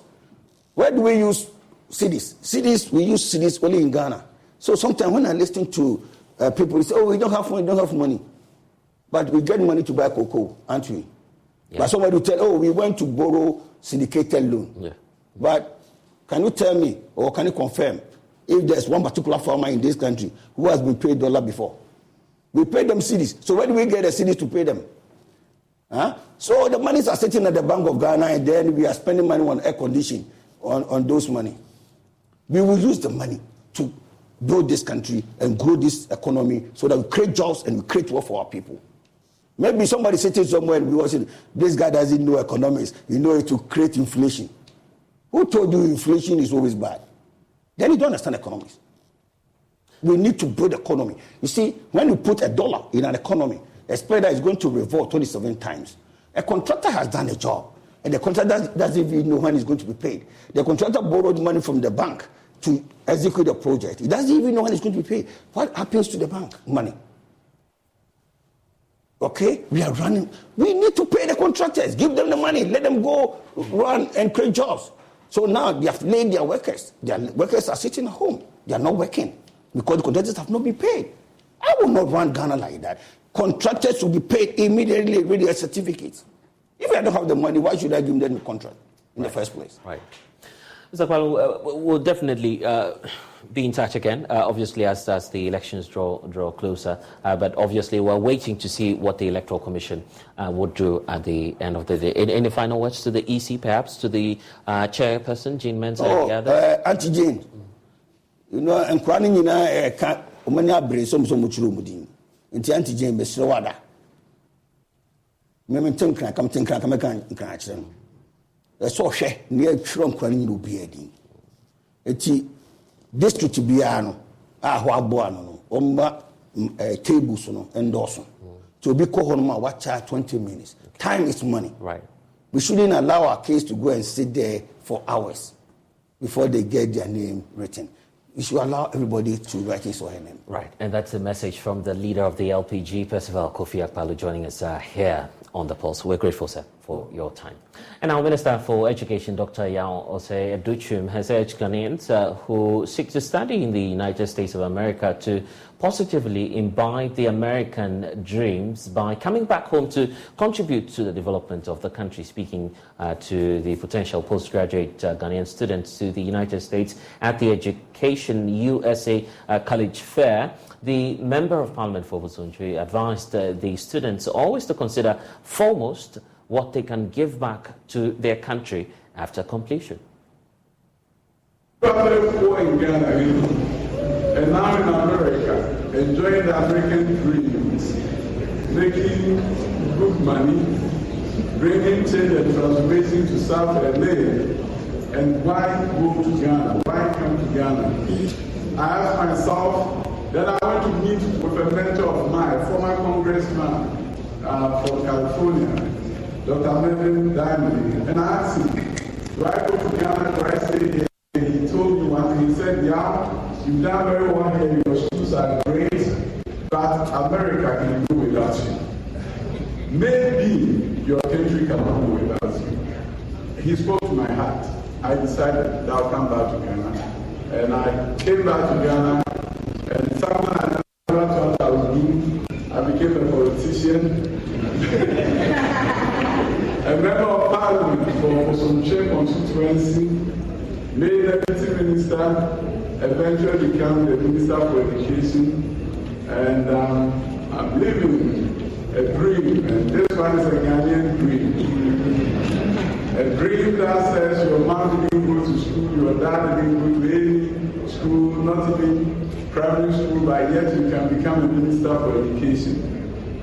Where do we use cedis? We use cedis only in Ghana. So sometimes when I listen to people say, we don't have money. But we get money to buy cocoa, aren't we? Yeah. But somebody will tell, we went to borrow syndicated loan. Yeah. But can you tell me, or can you confirm, if there's one particular farmer in this country who has been paid dollar before? We pay them cedis. So where do we get the cedis to pay them? So the monies are sitting at the Bank of Ghana, and then we are spending money on air conditioning, on those money. We will use the money to build this country and grow this economy so that we create jobs and we create work for our people. Maybe somebody sitting somewhere and we were saying, this guy doesn't know economics, he knows it to create inflation. Who told you inflation is always bad? Then you don't understand economics. We need to build economy. You see, when you put $1 in an economy, a spreader is going to revolve 27 times. A contractor has done a job, and the contractor doesn't even know when he's going to be paid. The contractor borrowed money from the bank to execute the project. He doesn't even know when he's going to be paid. What happens to the bank money? Okay, we are running. We need to pay the contractors, give them the money, let them go run and create jobs. So now they have laid their workers. Their workers are sitting at home. They are not working because the contractors have not been paid. I will not run Ghana like that. Contractors should be paid immediately with their certificates. If I don't have the money, why should I give them the contract in the first place? Right. Mr. Kwala, we'll definitely be in touch again, obviously, as the elections draw closer. But obviously, we're waiting to see what the Electoral Commission would do at the end of the day. Any final words to the EC, perhaps, to the chairperson, Jean Mensah? Auntie Jane, you know, I'm crying in a cat, Omania Bray, some much room. Into Auntie Jane, Mr. Wada. Memon can come think I can catch them. A so share near Trump crying will be a ding. Eti district Biano, Wabuano, Omba tables and Dawson. To be Kohonma, watch 20 minutes. Time is money. Right. We shouldn't allow our case to go and sit there for hours before they get their name written. We should allow everybody to write his or her name. Right, and that's a message from the leader of the LPG, Percival Kofi Akpaloo, joining us here on The Pulse. We're grateful, sir, for your time. And our Minister for Education, Dr. Yao Osei Aduchum, has urged Ghanaians who seek to study in the United States of America to positively imbibe the American dreams by coming back home to contribute to the development of the country. Speaking to the potential postgraduate Ghanaian students to the United States at the Education USA College Fair, the Member of Parliament for Busunchi advised the students always to consider foremost what they can give back to their country after completion. In Ghana, and now in America, enjoying the American dreams, making good money, bringing change and transformation to South LA. And why go to Ghana? Why come to Ghana? I asked myself that I want to meet with a mentor of mine, former congressman from California, Dr. Melvin Diamond, and I asked him, do I go to Ghana? Do I stay here? And he told me one thing. He said, yeah, you've done very well here, your shoes are great, but America can do without you. Maybe your country cannot do without you. He spoke to my heart. I decided that I'll come back to Ghana. And I came back to Ghana, and someone I never thought I would do, I became a politician. A member of Parliament for Osomche constituency, made deputy minister, eventually became the Minister for Education, and I'm living a dream, and this one is a Ghanaian dream. A dream that says your mom didn't go to school, your dad didn't go to any school, not even primary school, but yet you can become a minister for education.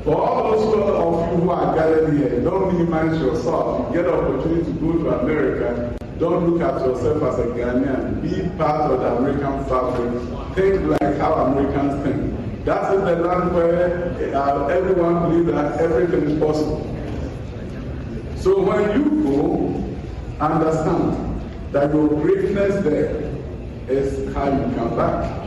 For all those of you who are gathered here, don't minimize yourself. You get the opportunity to go to America. Don't look at yourself as a Ghanaian. Be part of the American fabric. Think like how Americans think. That is the land where everyone believes that everything is possible. So when you go, understand that your greatness there is how you come back.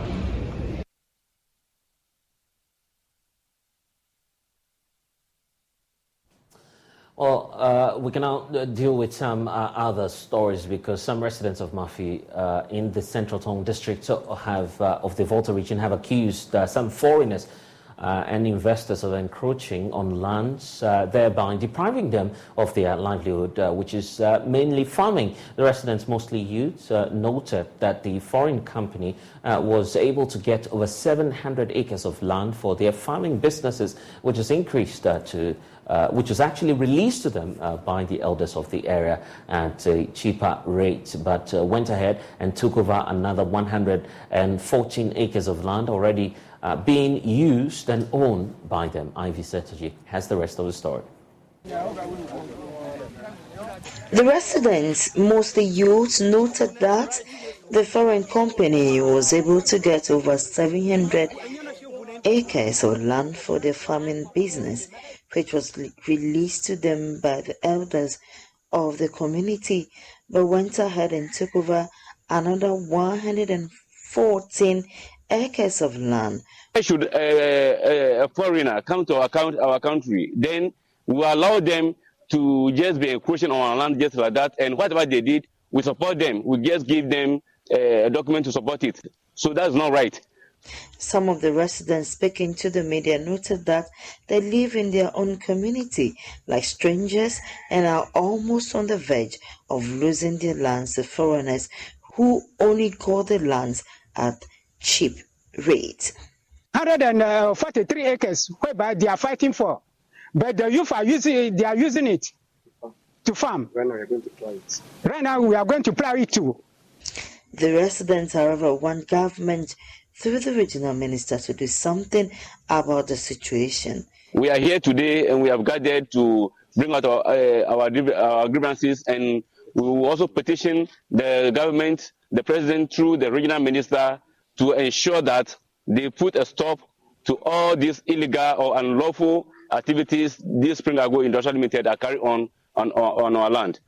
Well, we can now deal with some other stories because some residents of Mafi in the Central Tong district of the Volta region have accused some foreigners and investors of encroaching on lands, thereby depriving them of their livelihood, which is mainly farming. The residents, mostly youths, noted that the foreign company was able to get over 700 acres of land for their farming businesses, which has increased which was actually released to them by the elders of the area at a cheaper rate, but went ahead and took over another 114 acres of land already being used and owned by them. Ivy Setaji has the rest of the story. The residents, mostly youths, noted that the foreign company was able to get over 700 acres of land for their farming business, which was released to them by the elders of the community, but went ahead and took over another 114 acres of land. Should a foreigner come to our country, then we allow them to just be encroaching on our land just like that, and whatever they did, we support them. We just give them a document to support it. So that's not right. Some of the residents speaking to the media noted that they live in their own community like strangers and are almost on the verge of losing their lands to foreigners who only got the lands at cheap rates. 143 acres whereby they are fighting for, but the youth are using it to farm. When are you going to plow it? Right now we are going to plow it too. The residents, however, want government through the regional minister to do something about the situation. We are here today and we have gathered to bring out our grievances, and we will also petition the government, the president through the regional minister, to ensure that they put a stop to all these illegal or unlawful activities these Spring Agro Industrial Limited are carrying on our land.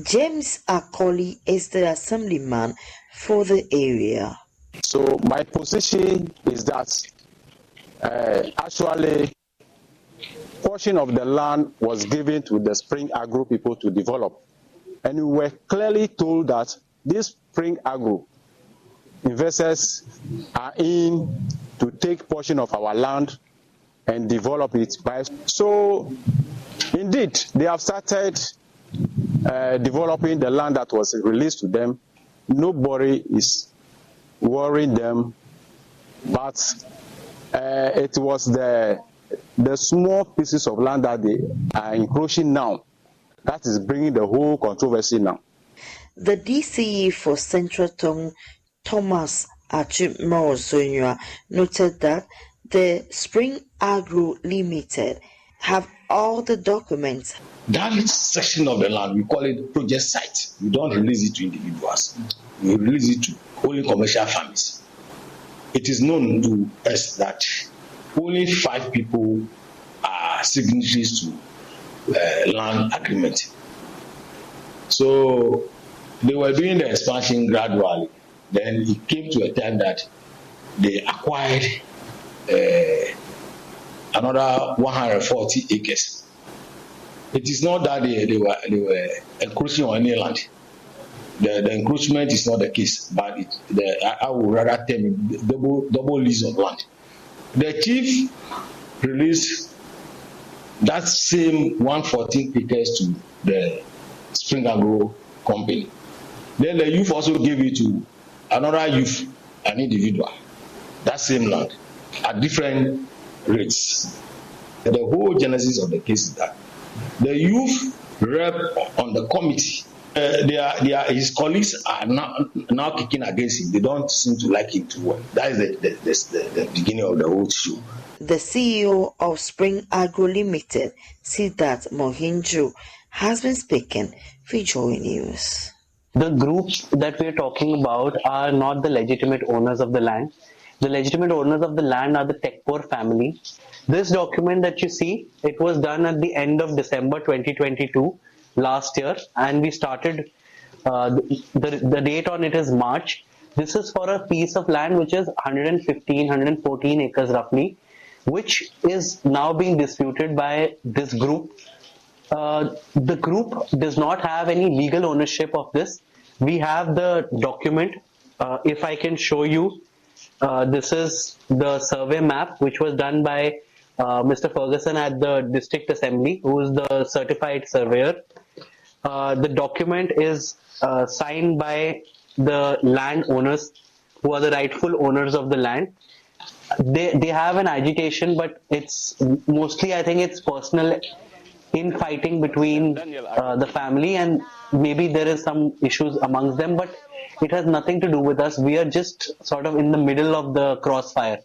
James Akoli is the assemblyman for the area. So my position is that actually portion of the land was given to the Spring Agro people to develop, and we were clearly told that this Spring Agro investors are in to take portion of our land and develop it. So indeed they have started developing the land that was released to them. Nobody is worrying them, but it was the small pieces of land that they are encroaching now that is bringing the whole controversy now. The DCE for Central Tong, Thomas Achimosonyua, noted that the Spring Agro Limited have all the documents. That section of the land, we call it project site. We don't release it to individuals. We release it to only commercial farmers. It is known to us that only 5 people are signatories to land agreement. So they were doing the expansion gradually. Then it came to a time that they acquired another 140 acres. It is not that they were encroaching on any land. The encroachment is not the case, but I would rather tell you double lease of land. The chief released that same 114 acres to the Spring Agro company. Then the youth also gave it to another youth, an individual, that same land at different rates. The whole genesis of the case is that the youth rep on the committee his colleagues are now kicking against him. They don't seem to like him too well. That is the beginning of the whole issue. The CEO of Spring Agro Limited, Siddharth Mohinjo, has been speaking for Joy News. The groups that we are talking about are not the legitimate owners of the land. The legitimate owners of the land are the Tekpur family. This document that you see, it was done at the end of December 2022 last year, and we started, the date on it is March. This is for a piece of land which is 114 acres roughly, which is now being disputed by this group. The group does not have any legal ownership of this. We have the document. If I can show you, this is the survey map which was done by Mr. Ferguson at the District Assembly, who is the certified surveyor. The document is signed by the land owners, who are the rightful owners of the land. They have an agitation, but it's mostly, I think it's personal infighting between the family, and maybe there is some issues amongst them, but it has nothing to do with us. We are just sort of in the middle of the crossfire.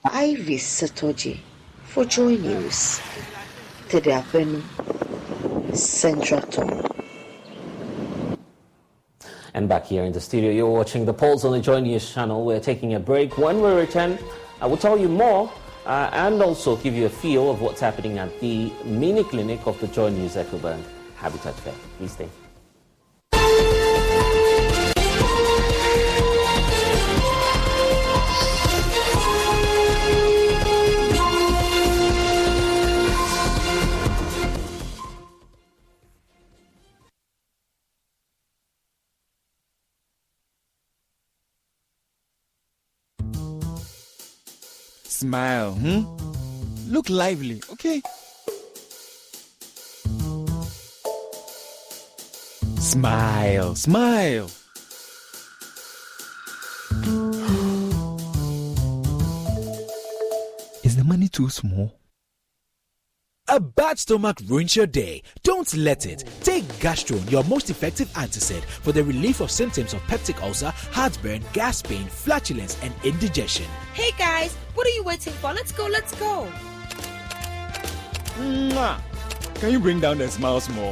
Ivy Satoji for Joy News. Tedapenu Central Town. And back here in the studio, you're watching the polls on the Joy News channel. We're taking a break. When we return, I will tell you more and also give you a feel of what's happening at the mini clinic of the Joy News Ecobank Habitat Fair. Please stay. Smile, Look lively, okay? Smile, smile. Is the money too small? A bad stomach ruins your day. Don't let it. Take Gastron, your most effective antacid, for the relief of symptoms of peptic ulcer, heartburn, gas pain, flatulence, and indigestion. Hey guys, what are you waiting for? Let's go, let's go. Mwah. Can you bring down the smiles more?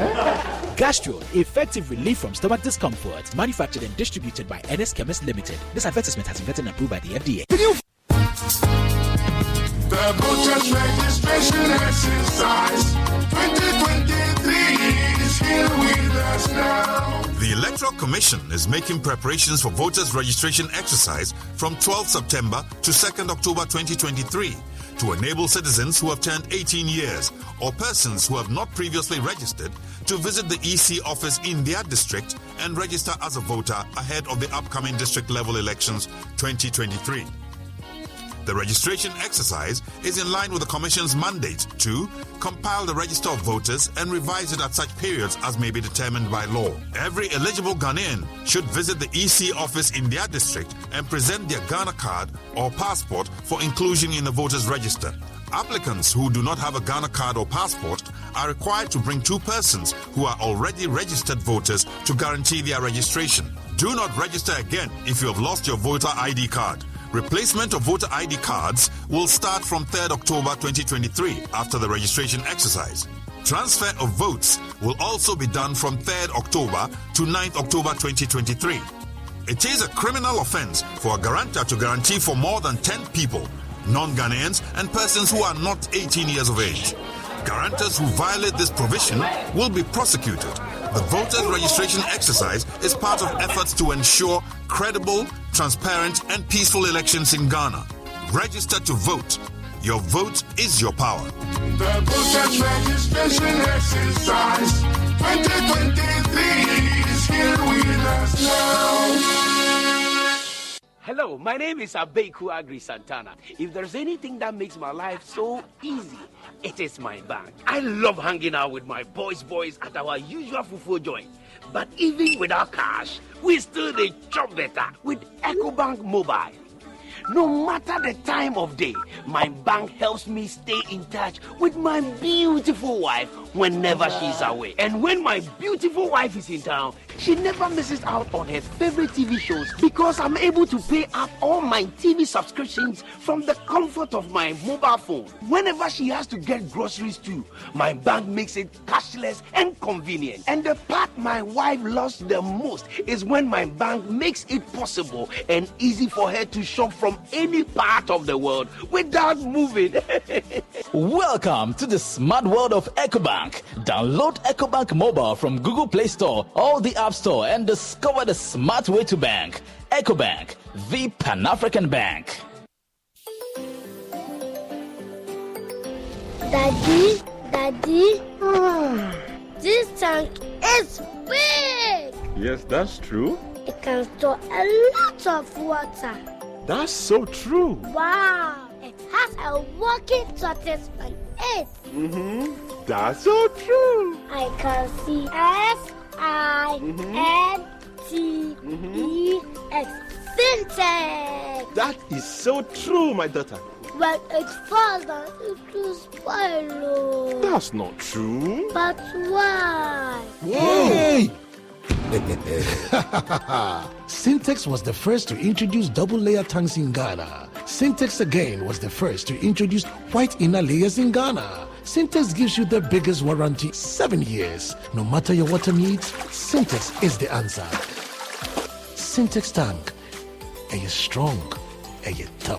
Gastron, effective relief from stomach discomfort. Manufactured and distributed by NS Chemist Limited. This advertisement has been vetted and approved by the FDA. The voters registration exercise 2023 is here with us now. The Electoral Commission is making preparations for voters registration exercise from 12 September to 2nd October 2023 to enable citizens who have turned 18 years or persons who have not previously registered to visit the EC office in their district and register as a voter ahead of the upcoming district level elections 2023. The registration exercise is in line with the Commission's mandate to compile the register of voters and revise it at such periods as may be determined by law. Every eligible Ghanaian should visit the EC office in their district and present their Ghana card or passport for inclusion in the voters register. Applicants who do not have a Ghana card or passport are required to bring two persons who are already registered voters to guarantee their registration. Do not register again if you have lost your voter ID card. Replacement of voter ID cards will start from 3rd October 2023 after the registration exercise. Transfer of votes will also be done from 3rd October to 9th October 2023. It is a criminal offense for a guarantor to guarantee for more than 10 people, non-Ghanaians and persons who are not 18 years of age. Guarantors who violate this provision will be prosecuted. The voters' registration exercise is part of efforts to ensure credible, transparent, and peaceful elections in Ghana. Register to vote. Your vote is your power. The voters' registration exercise 2023 is here with us now. Hello, my name is Abeku Agri Santana. If there's anything that makes my life so easy, it is my bank. I love hanging out with my boys at our usual fufu joint. But even without cash, we still dey chop better with EcoBank Mobile. No matter the time of day, my bank helps me stay in touch with my beautiful wife whenever she's away. And when my beautiful wife is in town, She never misses out on her favorite TV shows because I'm able to pay up all my TV subscriptions from the comfort of my mobile phone. Whenever she has to get groceries too, my bank makes it cashless and convenient. And the part my wife loves the most is when my bank makes it possible and easy for her to shop from any part of the world without moving. Welcome to the smart world of EcoBank. Download EcoBank Mobile from Google Play Store or the App Store and discover the smart way to bank. EcoBank, the Pan-African Bank. Daddy, this tank is big. Yes, that's true. It can store a lot of water. That's so true. Wow, it has a working tortoise on it. That's so true. I can see S-I-N-T-E-X. Syntax. That is so true, my daughter. When it falls down, it will spoil. That's not true. But why? Hey! Syntax was the first to introduce double-layer tanks in Ghana. Syntax again was the first to introduce white inner layers in Ghana. Syntax gives you the biggest warranty, 7 years. No matter your water needs, Syntax is the answer. Syntax tank. Are you strong? Are you tough?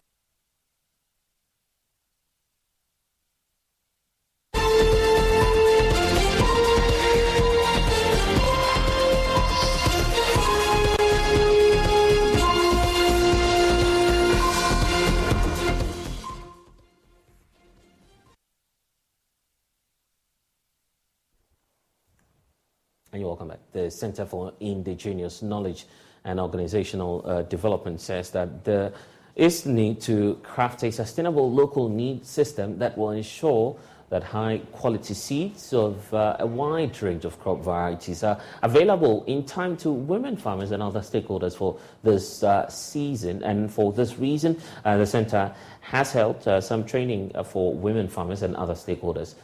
And you're welcome back. The Center for Indigenous Knowledge and Organizational Development says that there is need to craft a sustainable local need system that will ensure that high-quality seeds of a wide range of crop varieties are available in time to women farmers and other stakeholders for this season. And for this reason, the Center has held some training for women farmers and other stakeholders.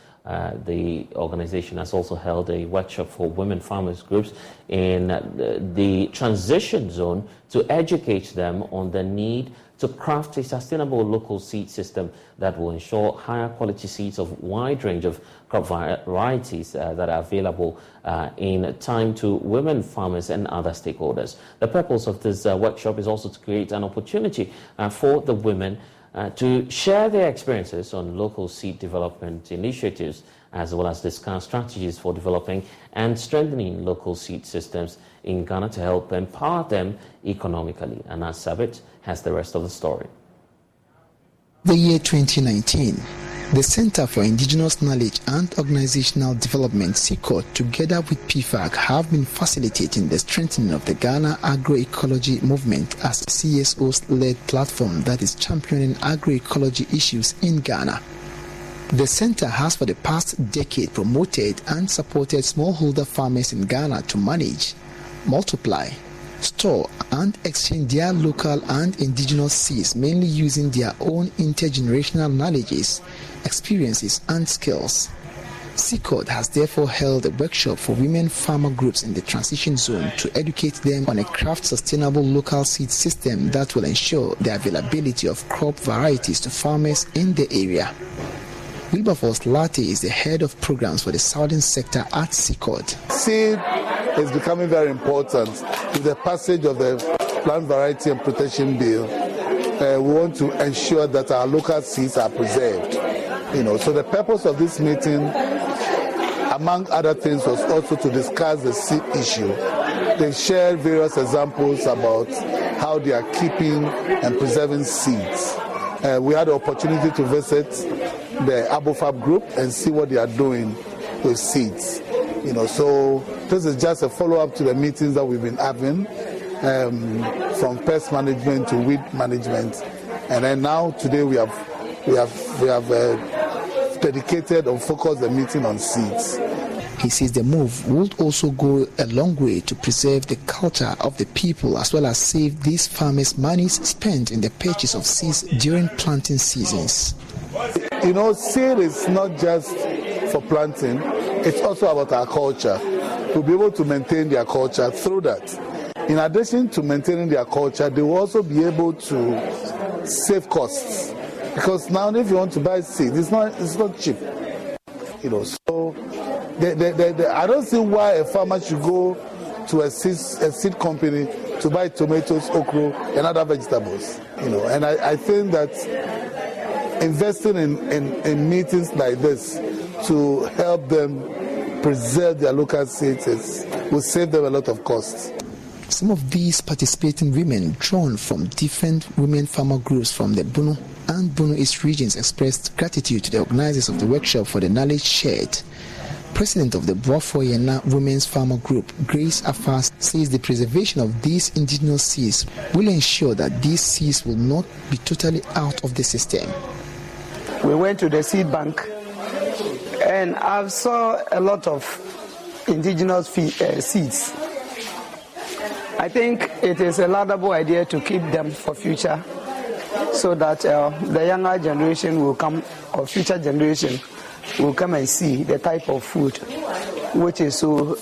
The organization has also held a workshop for women farmers groups in the transition zone to educate them on the need to craft a sustainable local seed system that will ensure higher quality seeds of wide range of crop varieties that are available in time to women farmers and other stakeholders. The purpose of this workshop is also to create an opportunity for the women to share their experiences on local seed development initiatives, as well as discuss strategies for developing and strengthening local seed systems in Ghana to help empower them economically. And as Sabit has the rest of the story. The year 2019, the Center for Indigenous Knowledge and Organizational Development, CICOD, together with PFAC, have been facilitating the strengthening of the Ghana agroecology movement as a CSO-led platform that is championing agroecology issues in Ghana. The center has for the past decade promoted and supported smallholder farmers in Ghana to manage, multiply, store and exchange their local and indigenous seeds, mainly using their own intergenerational knowledges, experiences and skills. CICOD has therefore held a workshop for women farmer groups in the transition zone to educate them on a craft sustainable local seed system that will ensure the availability of crop varieties to farmers in the area. Wilberforce Latte is the head of programs for the southern sector at CICOD. Seed is becoming very important. With the passage of the Plant Variety and Protection Bill, we want to ensure that our local seeds are preserved. So the purpose of this meeting, among other things, was also to discuss the seed issue. They shared various examples about how they are keeping and preserving seeds. We had the opportunity to visit the AboFab group and see what they are doing with seeds. So this is just a follow-up to the meetings that we've been having, from pest management to weed management, and then now today we have dedicated or focused the meeting on seeds. He says the move would also go a long way to preserve the culture of the people, as well as save these farmers' monies spent in the purchase of seeds during planting seasons. Seed is not just for planting, it's also about our culture. will be able to maintain their culture through that. In addition to maintaining their culture, they will also be able to save costs. Because now if you want to buy seeds, it's not cheap. So I don't see why a farmer should go to a seed company to buy tomatoes, okra, and other vegetables. And I think that investing in meetings like this to help them preserve their local seeds will save them a lot of costs. Some of these participating women, drawn from different women farmer groups from the Bono and Bono East regions, expressed gratitude to the organizers of the workshop for the knowledge shared. President of the Boafoyena Women's Farmer Group, Grace Afas, says the preservation of these indigenous seeds will ensure that these seeds will not be totally out of the system. We went to the seed bank and I saw a lot of indigenous seeds. I think it is a laudable idea to keep them for future so that the younger generation will come, or future generation will come and see the type of food which is so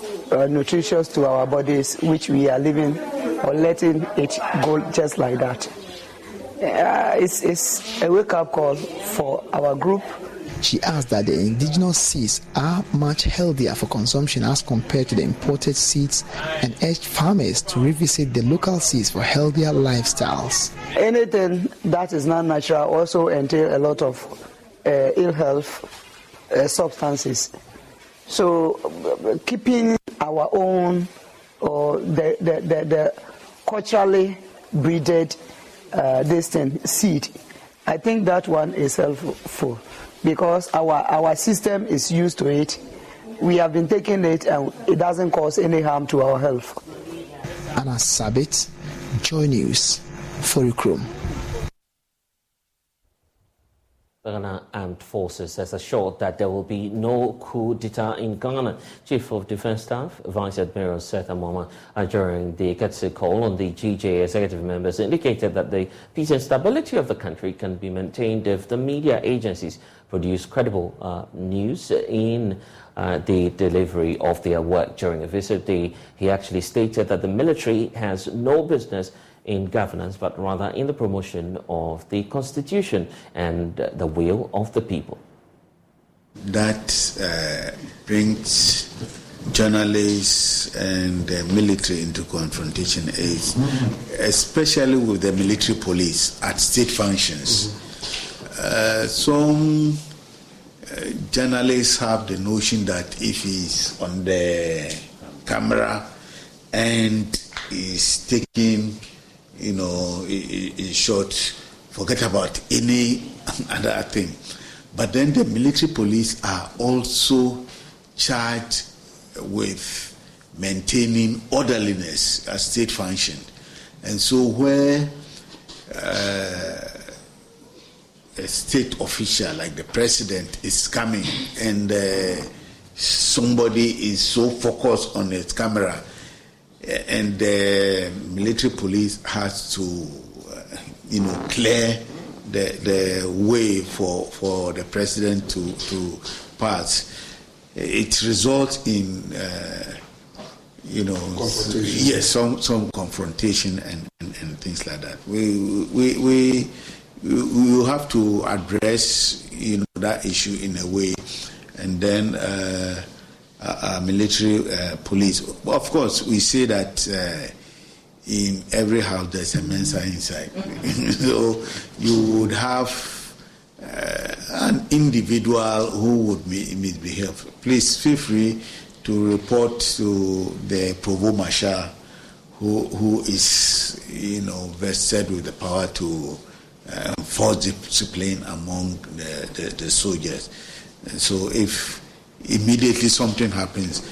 nutritious to our bodies, which we are living or letting it go just like that. It's a wake-up call for our group. She adds that the indigenous seeds are much healthier for consumption as compared to the imported seeds and urged farmers to revisit the local seeds for healthier lifestyles. Anything that is not natural also entails a lot of ill health substances. So keeping our own or the culturally breeded seed, I think that one is helpful because our system is used to it. We have been taking it and it doesn't cause any harm to our health. Anna Sabit, Joy News, Forikrum. The Ghana Armed Forces has assured that there will be no coup d'etat in Ghana. Chief of Defence Staff, Vice Admiral Seth Mahama, during the Eketse call on the GJ executive members, indicated that the peace and stability of the country can be maintained if the media agencies produce credible news in the delivery of their work. During a visit, he actually stated that the military has no business in governance, but rather in the promotion of the Constitution and the will of the people. That brings journalists and the military into confrontation is especially with the military police at state functions. Some journalists have the notion that if he's on the camera and is taking a shot, forget about any other thing. But then the military police are also charged with maintaining orderliness at state function. And so where a state official like the president is coming and somebody is so focused on his camera, and the military police has to, clear the way for the president to pass. It results in, some confrontation and things like that. We will have to address, that issue in a way, and then. Military police. Of course, we say that in every house there's a Mensa inside. So you would have an individual who would misbehave. Please feel free to report to the Provost Marshal who is vested with the power to enforce discipline among the soldiers. And so if immediately something happens,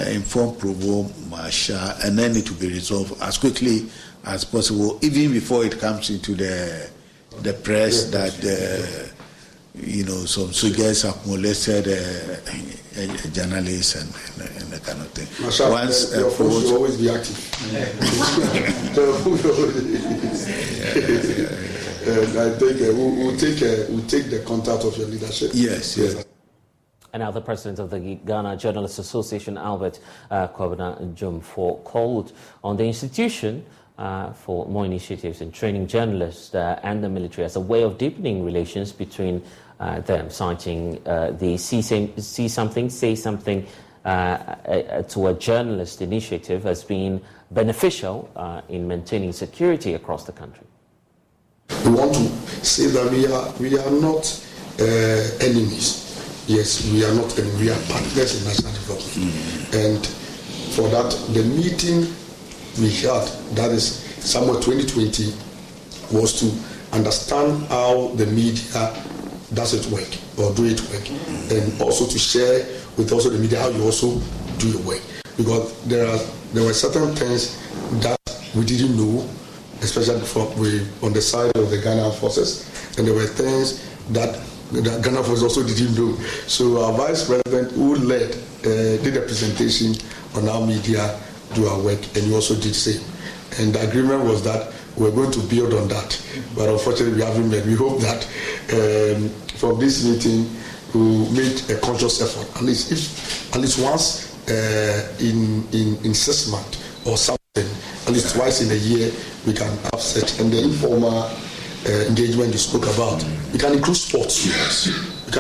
inform Provost Marshal, and then it will be resolved as quickly as possible, even before it comes into the press that some soldiers have molested a journalist and that kind of thing. Marshal, your phone should always be active. I think we'll take the contact of your leadership. Yes. And now the president of the Ghana Journalists Association, Albert Kwabena Jumfor, called on the institution for more initiatives in training journalists and the military as a way of deepening relations between them, citing the See Something, Say Something to a journalist initiative as being beneficial in maintaining security across the country. We want to say that we are not enemies. Yes, we are not enemies. We are partners in national development. And for that, the meeting we had, that is somewhere 2020, was to understand how the media does it work or do it work, and also to share with also the media how you also do your work, because there were certain things that we didn't know, especially on the side of the Ghana forces, and there were things that the Ghana forces also didn't know. So our vice president, who did a presentation on how media do our work, and he also did the same. And the agreement was that we're going to build on that, but unfortunately we haven't met. We hope that from this meeting we'll make a conscious effort, at least once in 6 months or something, at least twice in a year, we can have such. And the informal engagement you spoke about, we can include sports. Yes. We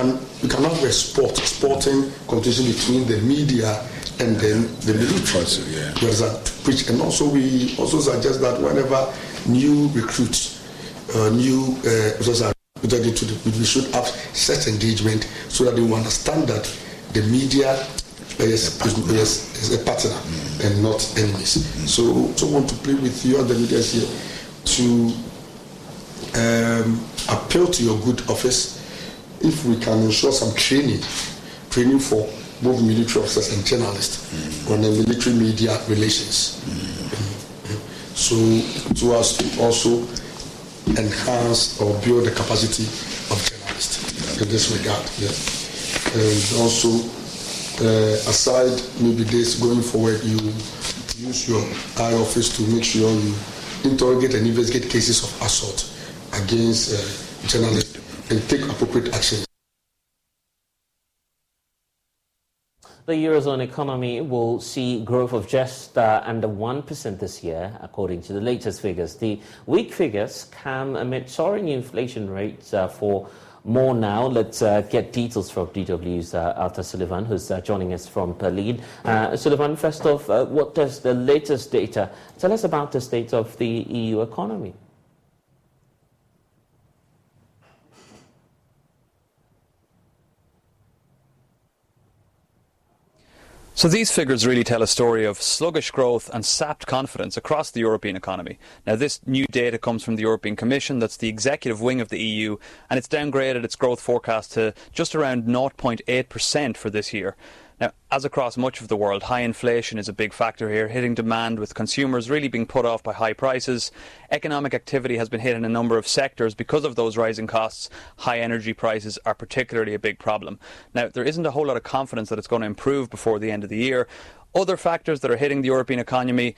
can have a sporting competition between the media and then the military. Which, and also we also suggest that whenever new recruits, we should have such engagement so that they will understand that the media is a partner and not enemies. So I also want to plead with you and the media here to appeal to your good office if we can ensure some training for both military officers and journalists on the military media relations. So to us to also enhance or build the capacity of journalists in this regard. And also, aside maybe this going forward, you use your eye office to make sure you interrogate and investigate cases of assault against journalists and take appropriate action. The Eurozone economy will see growth of just under 1% this year, according to the latest figures. The weak figures come amid soaring inflation rates for more now. Let's get details from DW's Arthur Sullivan, who's joining us from Berlin. Sullivan, first off, what does the latest data tell us about the state of the EU economy? So these figures really tell a story of sluggish growth and sapped confidence across the European economy. Now, this new data comes from the European Commission, that's the executive wing of the EU, and it's downgraded its growth forecast to just around 0.8% for this year. Now, as across much of the world, high inflation is a big factor here, hitting demand with consumers really being put off by high prices. Economic activity has been hit in a number of sectors because of those rising costs. High energy prices are particularly a big problem. Now, there isn't a whole lot of confidence that it's going to improve before the end of the year. Other factors that are hitting the European economy,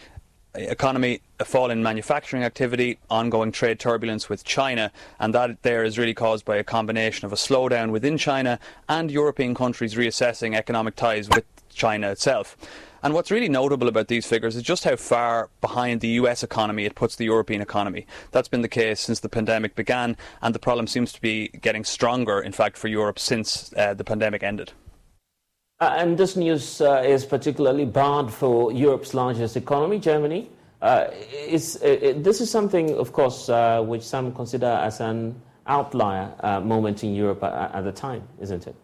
a fall in manufacturing activity, ongoing trade turbulence with China, and that there is really caused by a combination of a slowdown within China and European countries reassessing economic ties with China itself. And what's really notable about these figures is just how far behind the US economy it puts the European economy. That's been the case since the pandemic began, and the problem seems to be getting stronger, in fact, for Europe since the pandemic ended. And this news is particularly bad for Europe's largest economy, Germany. This is something, of course, which some consider as an outlier moment in Europe at the time, isn't it?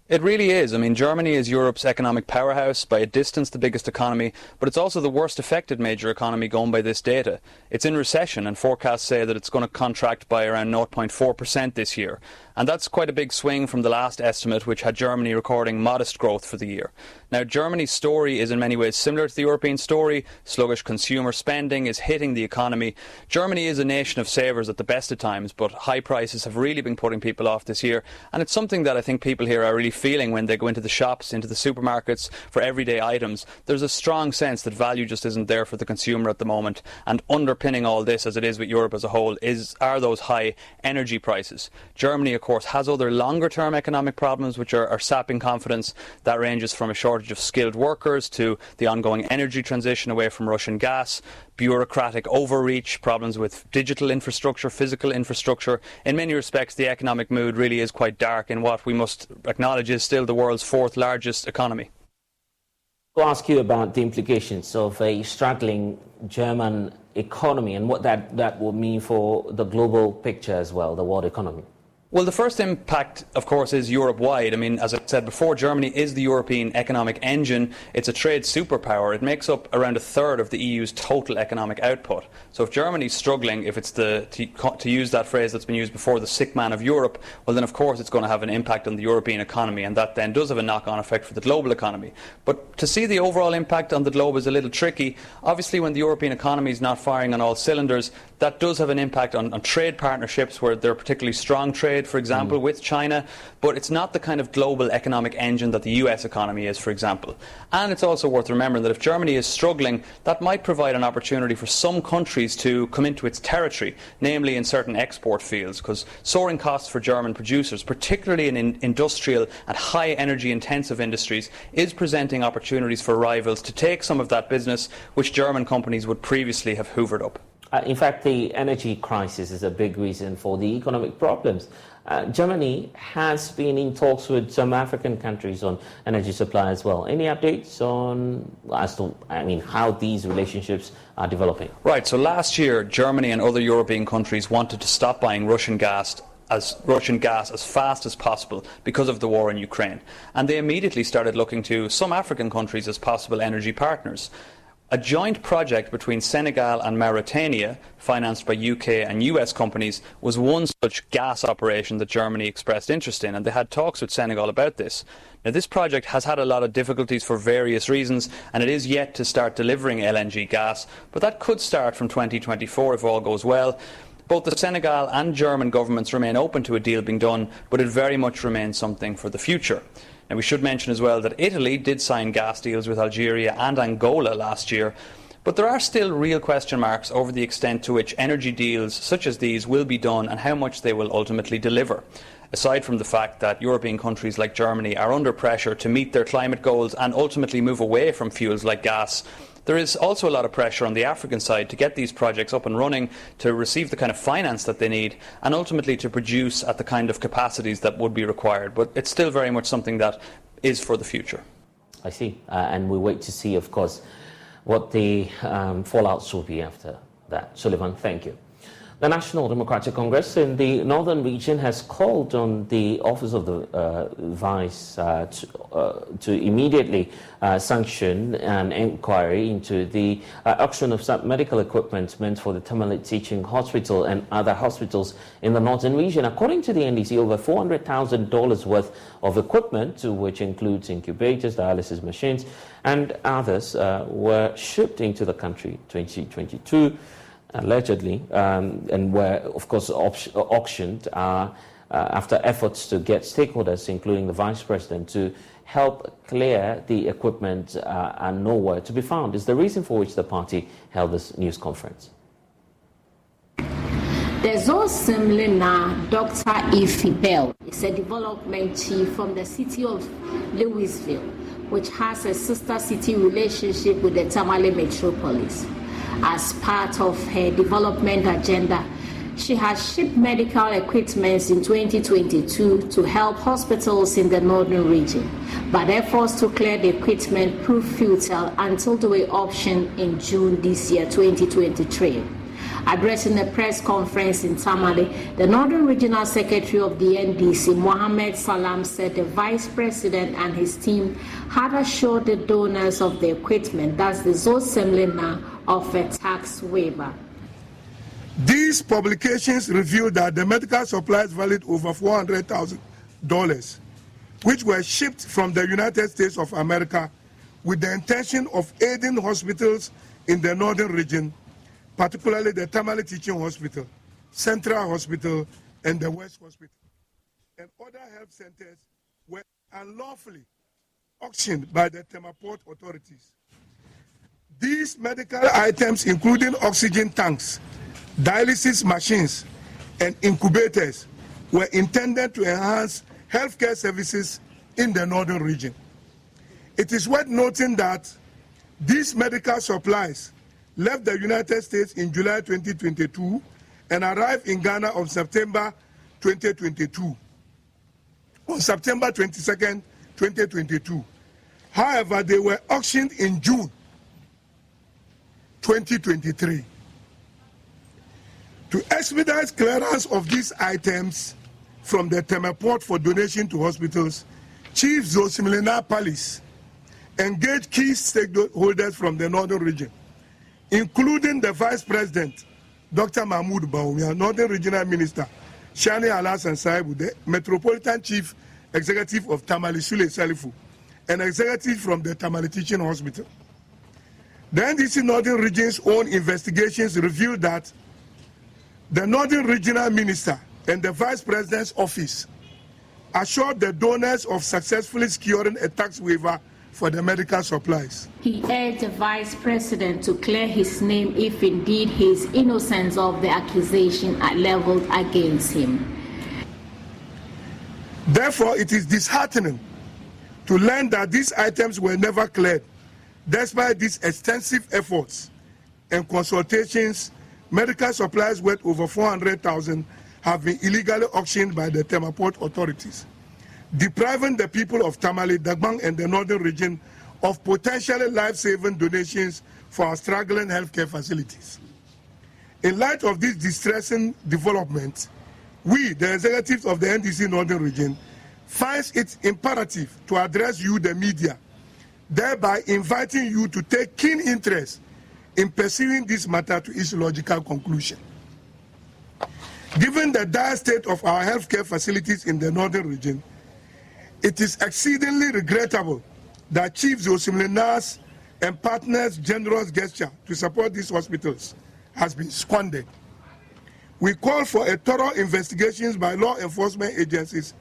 It really is. I mean, Germany is Europe's economic powerhouse, by a distance the biggest economy, but it's also the worst affected major economy going by this data. It's in recession, and forecasts say that it's going to contract by around 0.4% this year. And that's quite a big swing from the last estimate, which had Germany recording modest growth for the year. Now, Germany's story is in many ways similar to the European story. Sluggish consumer spending is hitting the economy. Germany is a nation of savers at the best of times, but high prices have really been putting people off this year. And it's something that I think people here are really feeling when they go into the shops, into the supermarkets for everyday items. There's a strong sense that value just isn't there for the consumer at the moment, and underpinning all this, as it is with Europe as a whole, are those high energy prices. Germany, of course, has other longer-term economic problems which are sapping confidence. That ranges from a shortage of skilled workers to the ongoing energy transition away from Russian gas, bureaucratic overreach, problems with digital infrastructure, physical infrastructure. In many respects, the economic mood really is quite dark in what we must acknowledge is still the world's fourth largest economy. To ask you about the implications of a struggling German economy and what that will mean for the global picture as well, the world economy. Well, the first impact, of course, is Europe-wide. I mean, as I said before, Germany is the European economic engine. It's a trade superpower. It makes up around a third of the EU's total economic output. So if Germany's struggling, if it's to use that phrase that's been used before, the sick man of Europe, well then of course it's going to have an impact on the European economy, and that then does have a knock-on effect for the global economy. But to see the overall impact on the globe is a little tricky. Obviously, when the European economy is not firing on all cylinders, that does have an impact on trade partnerships where there are particularly strong trade, for example, with China, but it's not the kind of global economic engine that the US economy is, for example. And it's also worth remembering that if Germany is struggling, that might provide an opportunity for some countries to come into its territory, namely in certain export fields, because soaring costs for German producers, particularly in industrial and high energy intensive industries, is presenting opportunities for rivals to take some of that business which German companies would previously have hoovered up. In fact, the energy crisis is a big reason for the economic problems. Germany has been in talks with some African countries on energy supply as well. Any updates on how these relationships are developing? Right. So last year, Germany and other European countries wanted to stop buying Russian gas as fast as possible because of the war in Ukraine, and they immediately started looking to some African countries as possible energy partners. A joint project between Senegal and Mauritania, financed by UK and US companies, was one such gas operation that Germany expressed interest in, and they had talks with Senegal about this. Now, this project has had a lot of difficulties for various reasons, and it is yet to start delivering LNG gas, but that could start from 2024 if all goes well. Both the Senegal and German governments remain open to a deal being done, but it very much remains something for the future. Now, we should mention as well that Italy did sign gas deals with Algeria and Angola last year, but there are still real question marks over the extent to which energy deals such as these will be done and how much they will ultimately deliver. Aside from the fact that European countries like Germany are under pressure to meet their climate goals and ultimately move away from fuels like gas, there is also a lot of pressure on the African side to get these projects up and running, to receive the kind of finance that they need, and ultimately to produce at the kind of capacities that would be required. But it's still very much something that is for the future. I see. And we wait to see, of course, what the fallouts will be after that. Sullivan, thank you. The National Democratic Congress in the northern region has called on the Office of the Vice to immediately sanction an inquiry into the auction of some medical equipment meant for the Tamale Teaching Hospital and other hospitals in the northern region. According to the NDC, over $400,000 worth of equipment, which includes incubators, dialysis machines, and others, were shipped into the country 2022. Allegedly, and were, of course, auctioned after efforts to get stakeholders, including the Vice President, to help clear the equipment are nowhere to be found. Is the reason for which the party held this news conference. There's also now Dr. Ify Bell is a development chief from the city of Louisville, which has a sister city relationship with the Tamale metropolis. As part of her development agenda, she has shipped medical equipment in 2022 to help hospitals in the northern region, but efforts to clear the equipment proved futile until they were auctioned in June this year, 2023. Addressing a press conference in Tamale, the Northern Regional Secretary of the NDC, Mohammed Salam, said the Vice President and his team had assured the donors of the equipment that the Zosemlena of a tax waiver. These publications revealed that the medical supplies valued over $400,000, which were shipped from the United States of America with the intention of aiding hospitals in the northern region, particularly the Tamale Teaching Hospital, Central Hospital, and the West Hospital, and other health centers were unlawfully auctioned by the Temaport authorities. These medical items, including oxygen tanks, dialysis machines, and incubators, were intended to enhance healthcare services in the northern region. It is worth noting that these medical supplies left the United States in July 2022 and arrived in Ghana on September 2022. On September 22nd, 2022. However, they were auctioned in June 2023. To expedite clearance of these items from the Temaport for donation to hospitals, Chief Zosimilina Palace engaged key stakeholders from the northern region, including the Vice President, Dr. Mahmoud Bawumia, Northern Regional Minister, Shani Alasan Saibu, the Metropolitan Chief Executive of Tamale Sule Salifu, and executive from the Tamale Teaching Hospital. The NDC Northern Region's own investigations revealed that the Northern Regional Minister and the Vice President's office assured the donors of successfully securing a tax waiver for the medical supplies. He urged the Vice President to clear his name if indeed his innocence of the accusation are leveled against him. Therefore, it is disheartening to learn that these items were never cleared. Despite these extensive efforts and consultations, medical supplies worth over 400,000 have been illegally auctioned by the Temaport authorities, depriving the people of Tamale, Dagbang, and the northern region of potentially life-saving donations for our struggling healthcare facilities. In light of this distressing development, we, the executives of the NDC Northern Region, finds it imperative to address you, the media, thereby inviting you to take keen interest in pursuing this matter to its logical conclusion. Given the dire state of our healthcare facilities in the Northern Region, it is exceedingly regrettable that Chief Zosimilina's and partners' generous gesture to support these hospitals has been squandered. We call for a thorough investigations by law enforcement agencies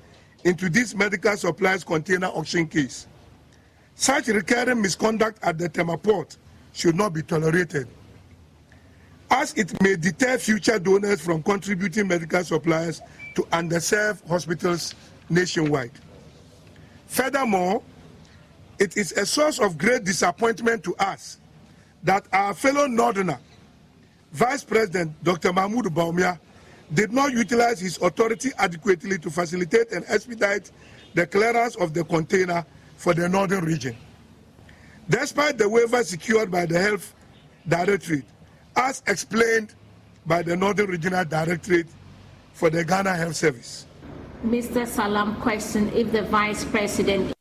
into this medical supplies container auction case. Such recurring misconduct at the Temaport should not be tolerated, as it may deter future donors from contributing medical supplies to underserved hospitals nationwide. Furthermore, it is a source of great disappointment to us that our fellow Northerner, Vice President Dr. Mahmoud Bawumia, did not utilize his authority adequately to facilitate and expedite the clearance of the container for the Northern region. Despite the waiver secured by the Health Directorate, as explained by the Northern Regional Directorate for the Ghana Health Service. Mr. Salam questioned if the Vice President.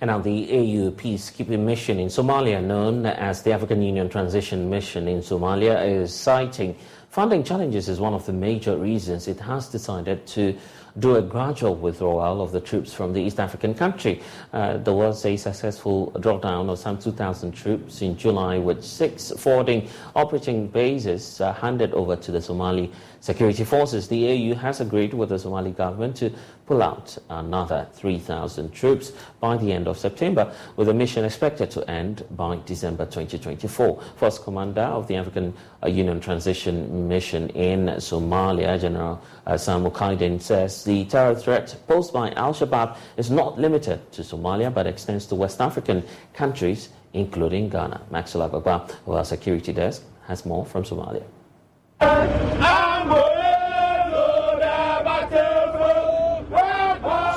And now the AU peacekeeping mission in Somalia, known as the African Union Transition Mission in Somalia, is citing funding challenges as one of the major reasons it has decided to do a gradual withdrawal of the troops from the East African country. There was a successful drawdown of some 2,000 troops in July, with 6 forwarding operating bases handed over to the Somali security forces. The AU has agreed with the Somali government to pull out another 3,000 troops by the end of September, with the mission expected to end by December 2024. First Commander of the African Union Transition Mission in Somalia, General Sam Mukaidin, says the terror threat posed by Al-Shabaab is not limited to Somalia but extends to West African countries, including Ghana. Maxwell Agbagba of our security desk has more from Somalia.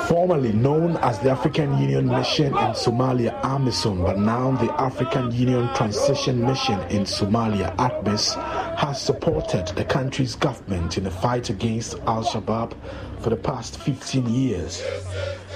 Formerly known as the African Union Mission in Somalia, AMISOM, but now the African Union Transition Mission in Somalia, ATMIS, has supported the country's government in the fight against Al-Shabaab for the past 15 years.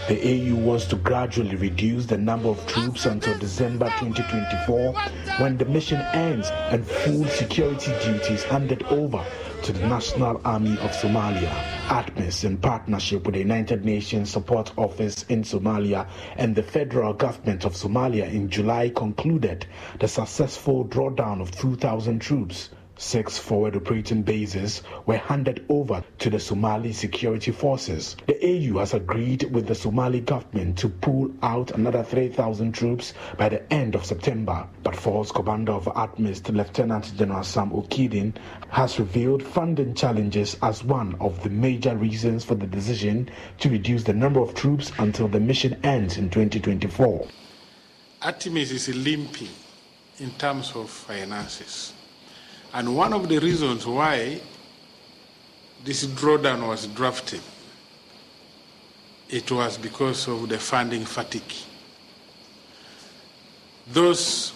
The AU wants to gradually reduce the number of troops until December 2024, when the mission ends and full security duties handed over to the National Army of Somalia. ATMIS, in partnership with the United Nations Support Office in Somalia and the federal government of Somalia, in July concluded the successful drawdown of 2,000 troops 6 forward operating bases were handed over to the Somali security forces. The AU has agreed with the Somali government to pull out another 3,000 troops by the end of September. But Force Commander of ATMIS, Lieutenant General Sam Okidin, has revealed funding challenges as one of the major reasons for the decision to reduce the number of troops until the mission ends in 2024. ATMIS is limping in terms of finances. And one of the reasons why this drawdown was drafted, it was because of the funding fatigue. Those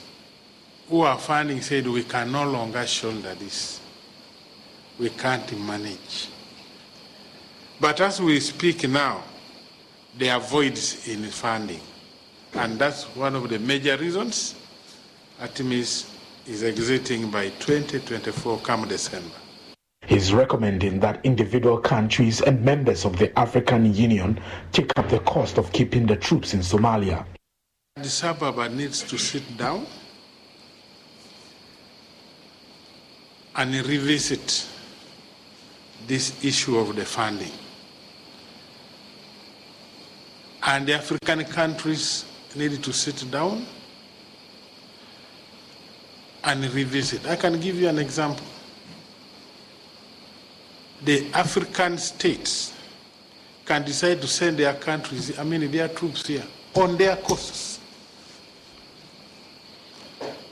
who are funding said we can no longer shoulder this. We can't manage. But as we speak now, there are voids in funding. And that's one of the major reasons ATMIS is exiting by 2024 come December. He's recommending that individual countries and members of the African Union take up the cost of keeping the troops in Somalia. Addis Ababa needs to sit down and revisit this issue of the funding. And the African countries need to sit down and revisit. I can give you an example. The African states can decide to send their countries, their troops here, on their costs.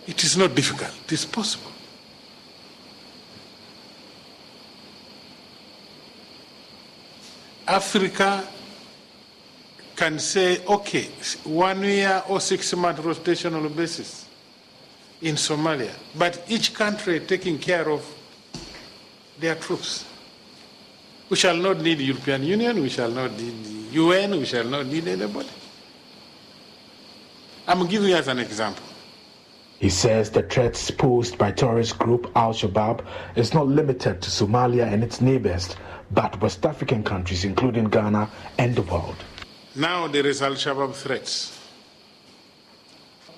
It is not difficult, it is possible. Africa can say, okay, 1 year or 6 month rotational basis in Somalia, but each country taking care of their troops. We shall not need the European Union, we shall not need the UN, we shall not need anybody. I'm giving you as an example. He says the threats posed by terrorist group Al-Shabaab is not limited to Somalia and its neighbors, but West African countries, including Ghana and the world. Now there is Al-Shabaab threats.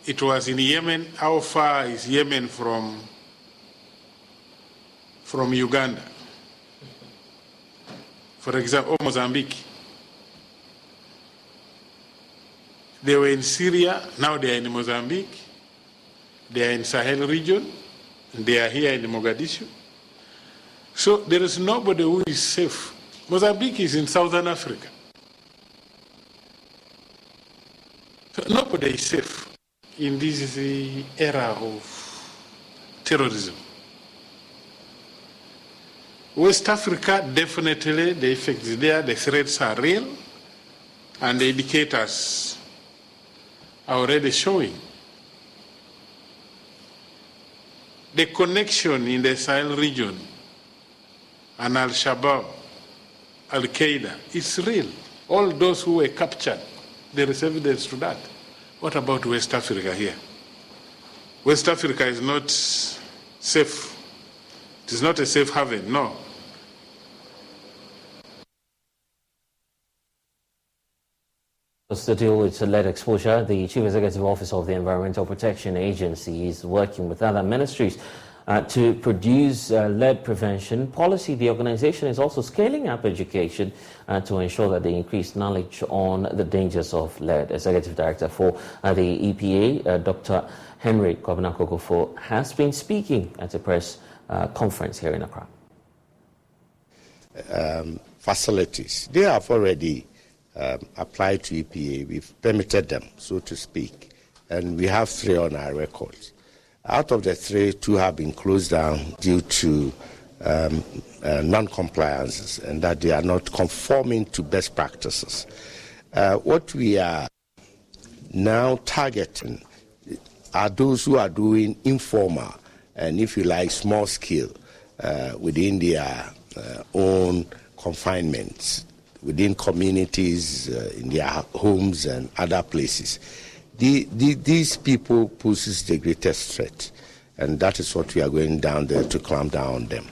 It was in Yemen. How far is Yemen from Uganda? For example, Mozambique. They were in Syria, now they are in Mozambique. They are in Sahel region, and they are here in Mogadishu. So there is nobody who is safe. Mozambique is in Southern Africa. So nobody is safe in this era of terrorism. West Africa, definitely the effects is there, the threats are real, and the indicators are already showing. The connection in the Sahel region and Al-Shabaab, Al-Qaeda, is real. All those who were captured, there is evidence to that. What about West Africa here? West Africa is not safe. It is not a safe haven, no. To deal with lead exposure, the Chief Executive Officer of the Environmental Protection Agency is working with other ministries to produce lead prevention policy. The organization is also scaling up education to ensure that they increase knowledge on the dangers of lead. Executive Director for the EPA, Dr. Henry Kwabena-Kokofo, has been speaking at a press conference here in Accra. Facilities, they have already applied to EPA. We've permitted them, so to speak, and we have 3 on our records. Out of the 3, 2 have been closed down due to non-compliance and that they are not conforming to best practices. What we are now targeting are those who are doing informal and, if you like, small scale within their own confinements, within communities, in their homes and other places. These people poses the greatest threat, and that is what we are going down there to clamp down on them.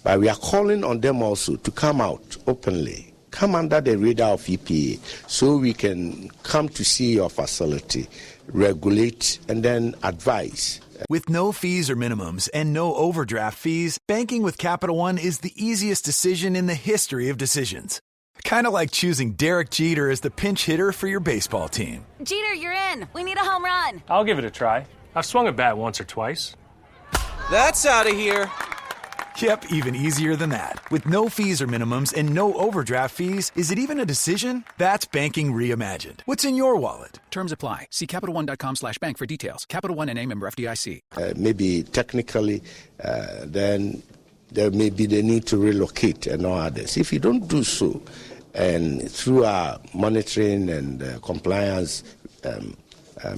But we are calling on them also to come out openly, come under the radar of EPA, so we can come to see your facility, regulate, and then advise With no fees or minimums and no overdraft fees, banking with Capital One is the easiest decision in the history of decisions. Kind of like choosing Derek Jeter as the pinch hitter for your baseball team. Jeter, you're in. We need a home run. I'll give it a try. I've swung a bat once or twice. That's out of here. Yep, even easier than that. With no fees or minimums and no overdraft fees, is it even a decision? That's banking reimagined. What's in your wallet? Terms apply. See CapitalOne.com/bank for details. Capital One and a member FDIC. Maybe technically, then there may be the need to relocate and all others. If you don't do so, and through our monitoring and compliance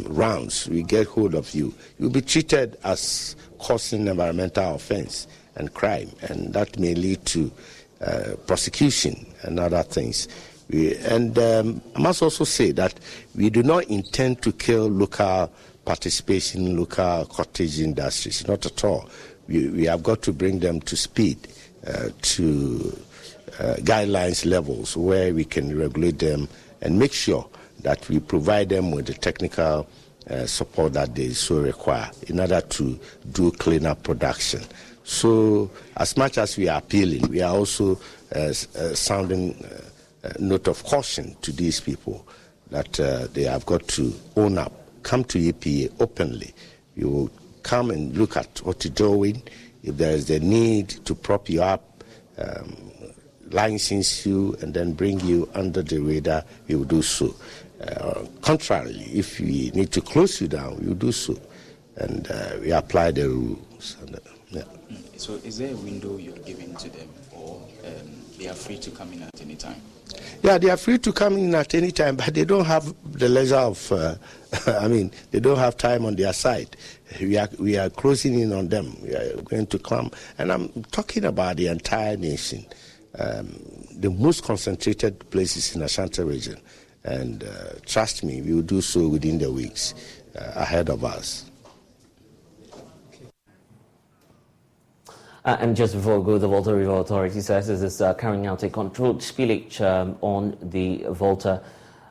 rounds, we get hold of you, you'll be treated as causing environmental offense and crime, and that may lead to prosecution and other things. I must also say that we do not intend to kill local participation in local cottage industries, not at all. We have got to bring them to speed, to guidelines levels where we can regulate them and make sure that we provide them with the technical support that they so require in order to do cleaner production. So as much as we are appealing, we are also sounding a note of caution to these people that they have got to own up, come to EPA openly. You will come and look at what you're doing. If there is the need to prop you up, license you, and then bring you under the radar, we will do so. Contrarily, if we need to close you down, we will do so. And we apply the rules. Yeah. So is there a window you're giving to them, or they are free to come in at any time? Yeah, they are free to come in at any time, but they don't have the leisure of, they don't have time on their side. We are closing in on them. We are going to come. And I'm talking about the entire nation, the most concentrated places in Ashanti region. And trust me, we will do so within the weeks ahead of us. And just before we go, the Volta River Authority says it is carrying out a controlled spillage on the Volta,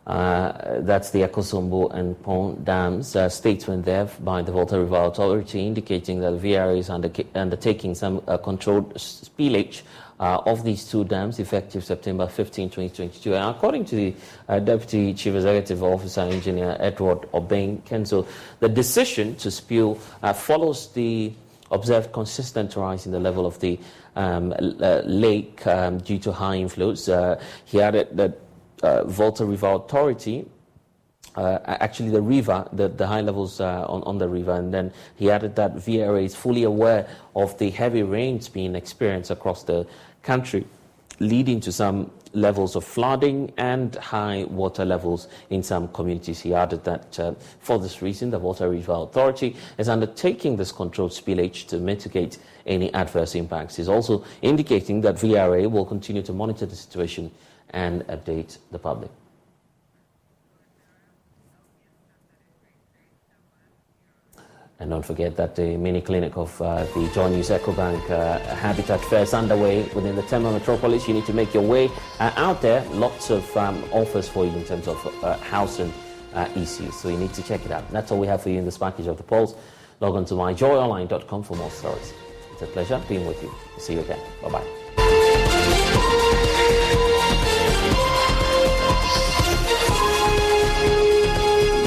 that's the Ekosombo and Pond dams. Statement there by the Volta River Authority indicating that the VRA is undertaking some controlled spillage of these two dams effective September 15, 2022. And according to the Deputy Chief Executive Officer, Engineer Edward Obeng Kenzo, the decision to spill follows the observed consistent rise in the level of the lake due to high inflows. He added that Volta River Authority, actually the river, the high levels on the river, and then he added that VRA is fully aware of the heavy rains being experienced across the country, leading to some levels of flooding and high water levels in some communities. He added that for this reason, the Volta River Authority is undertaking this controlled spillage to mitigate any adverse impacts. He's also indicating that VRA will continue to monitor the situation and update the public. And don't forget that the mini clinic of the Joy News EcoBank Habitat Fair is underway within the Tema Metropolis. You need to make your way out there. Lots of offers for you in terms of housing issues. So you need to check it out. That's all we have for you in this package of the polls. Log on to myjoyonline.com for more stories. It's a pleasure being with you. See you again. Bye-bye.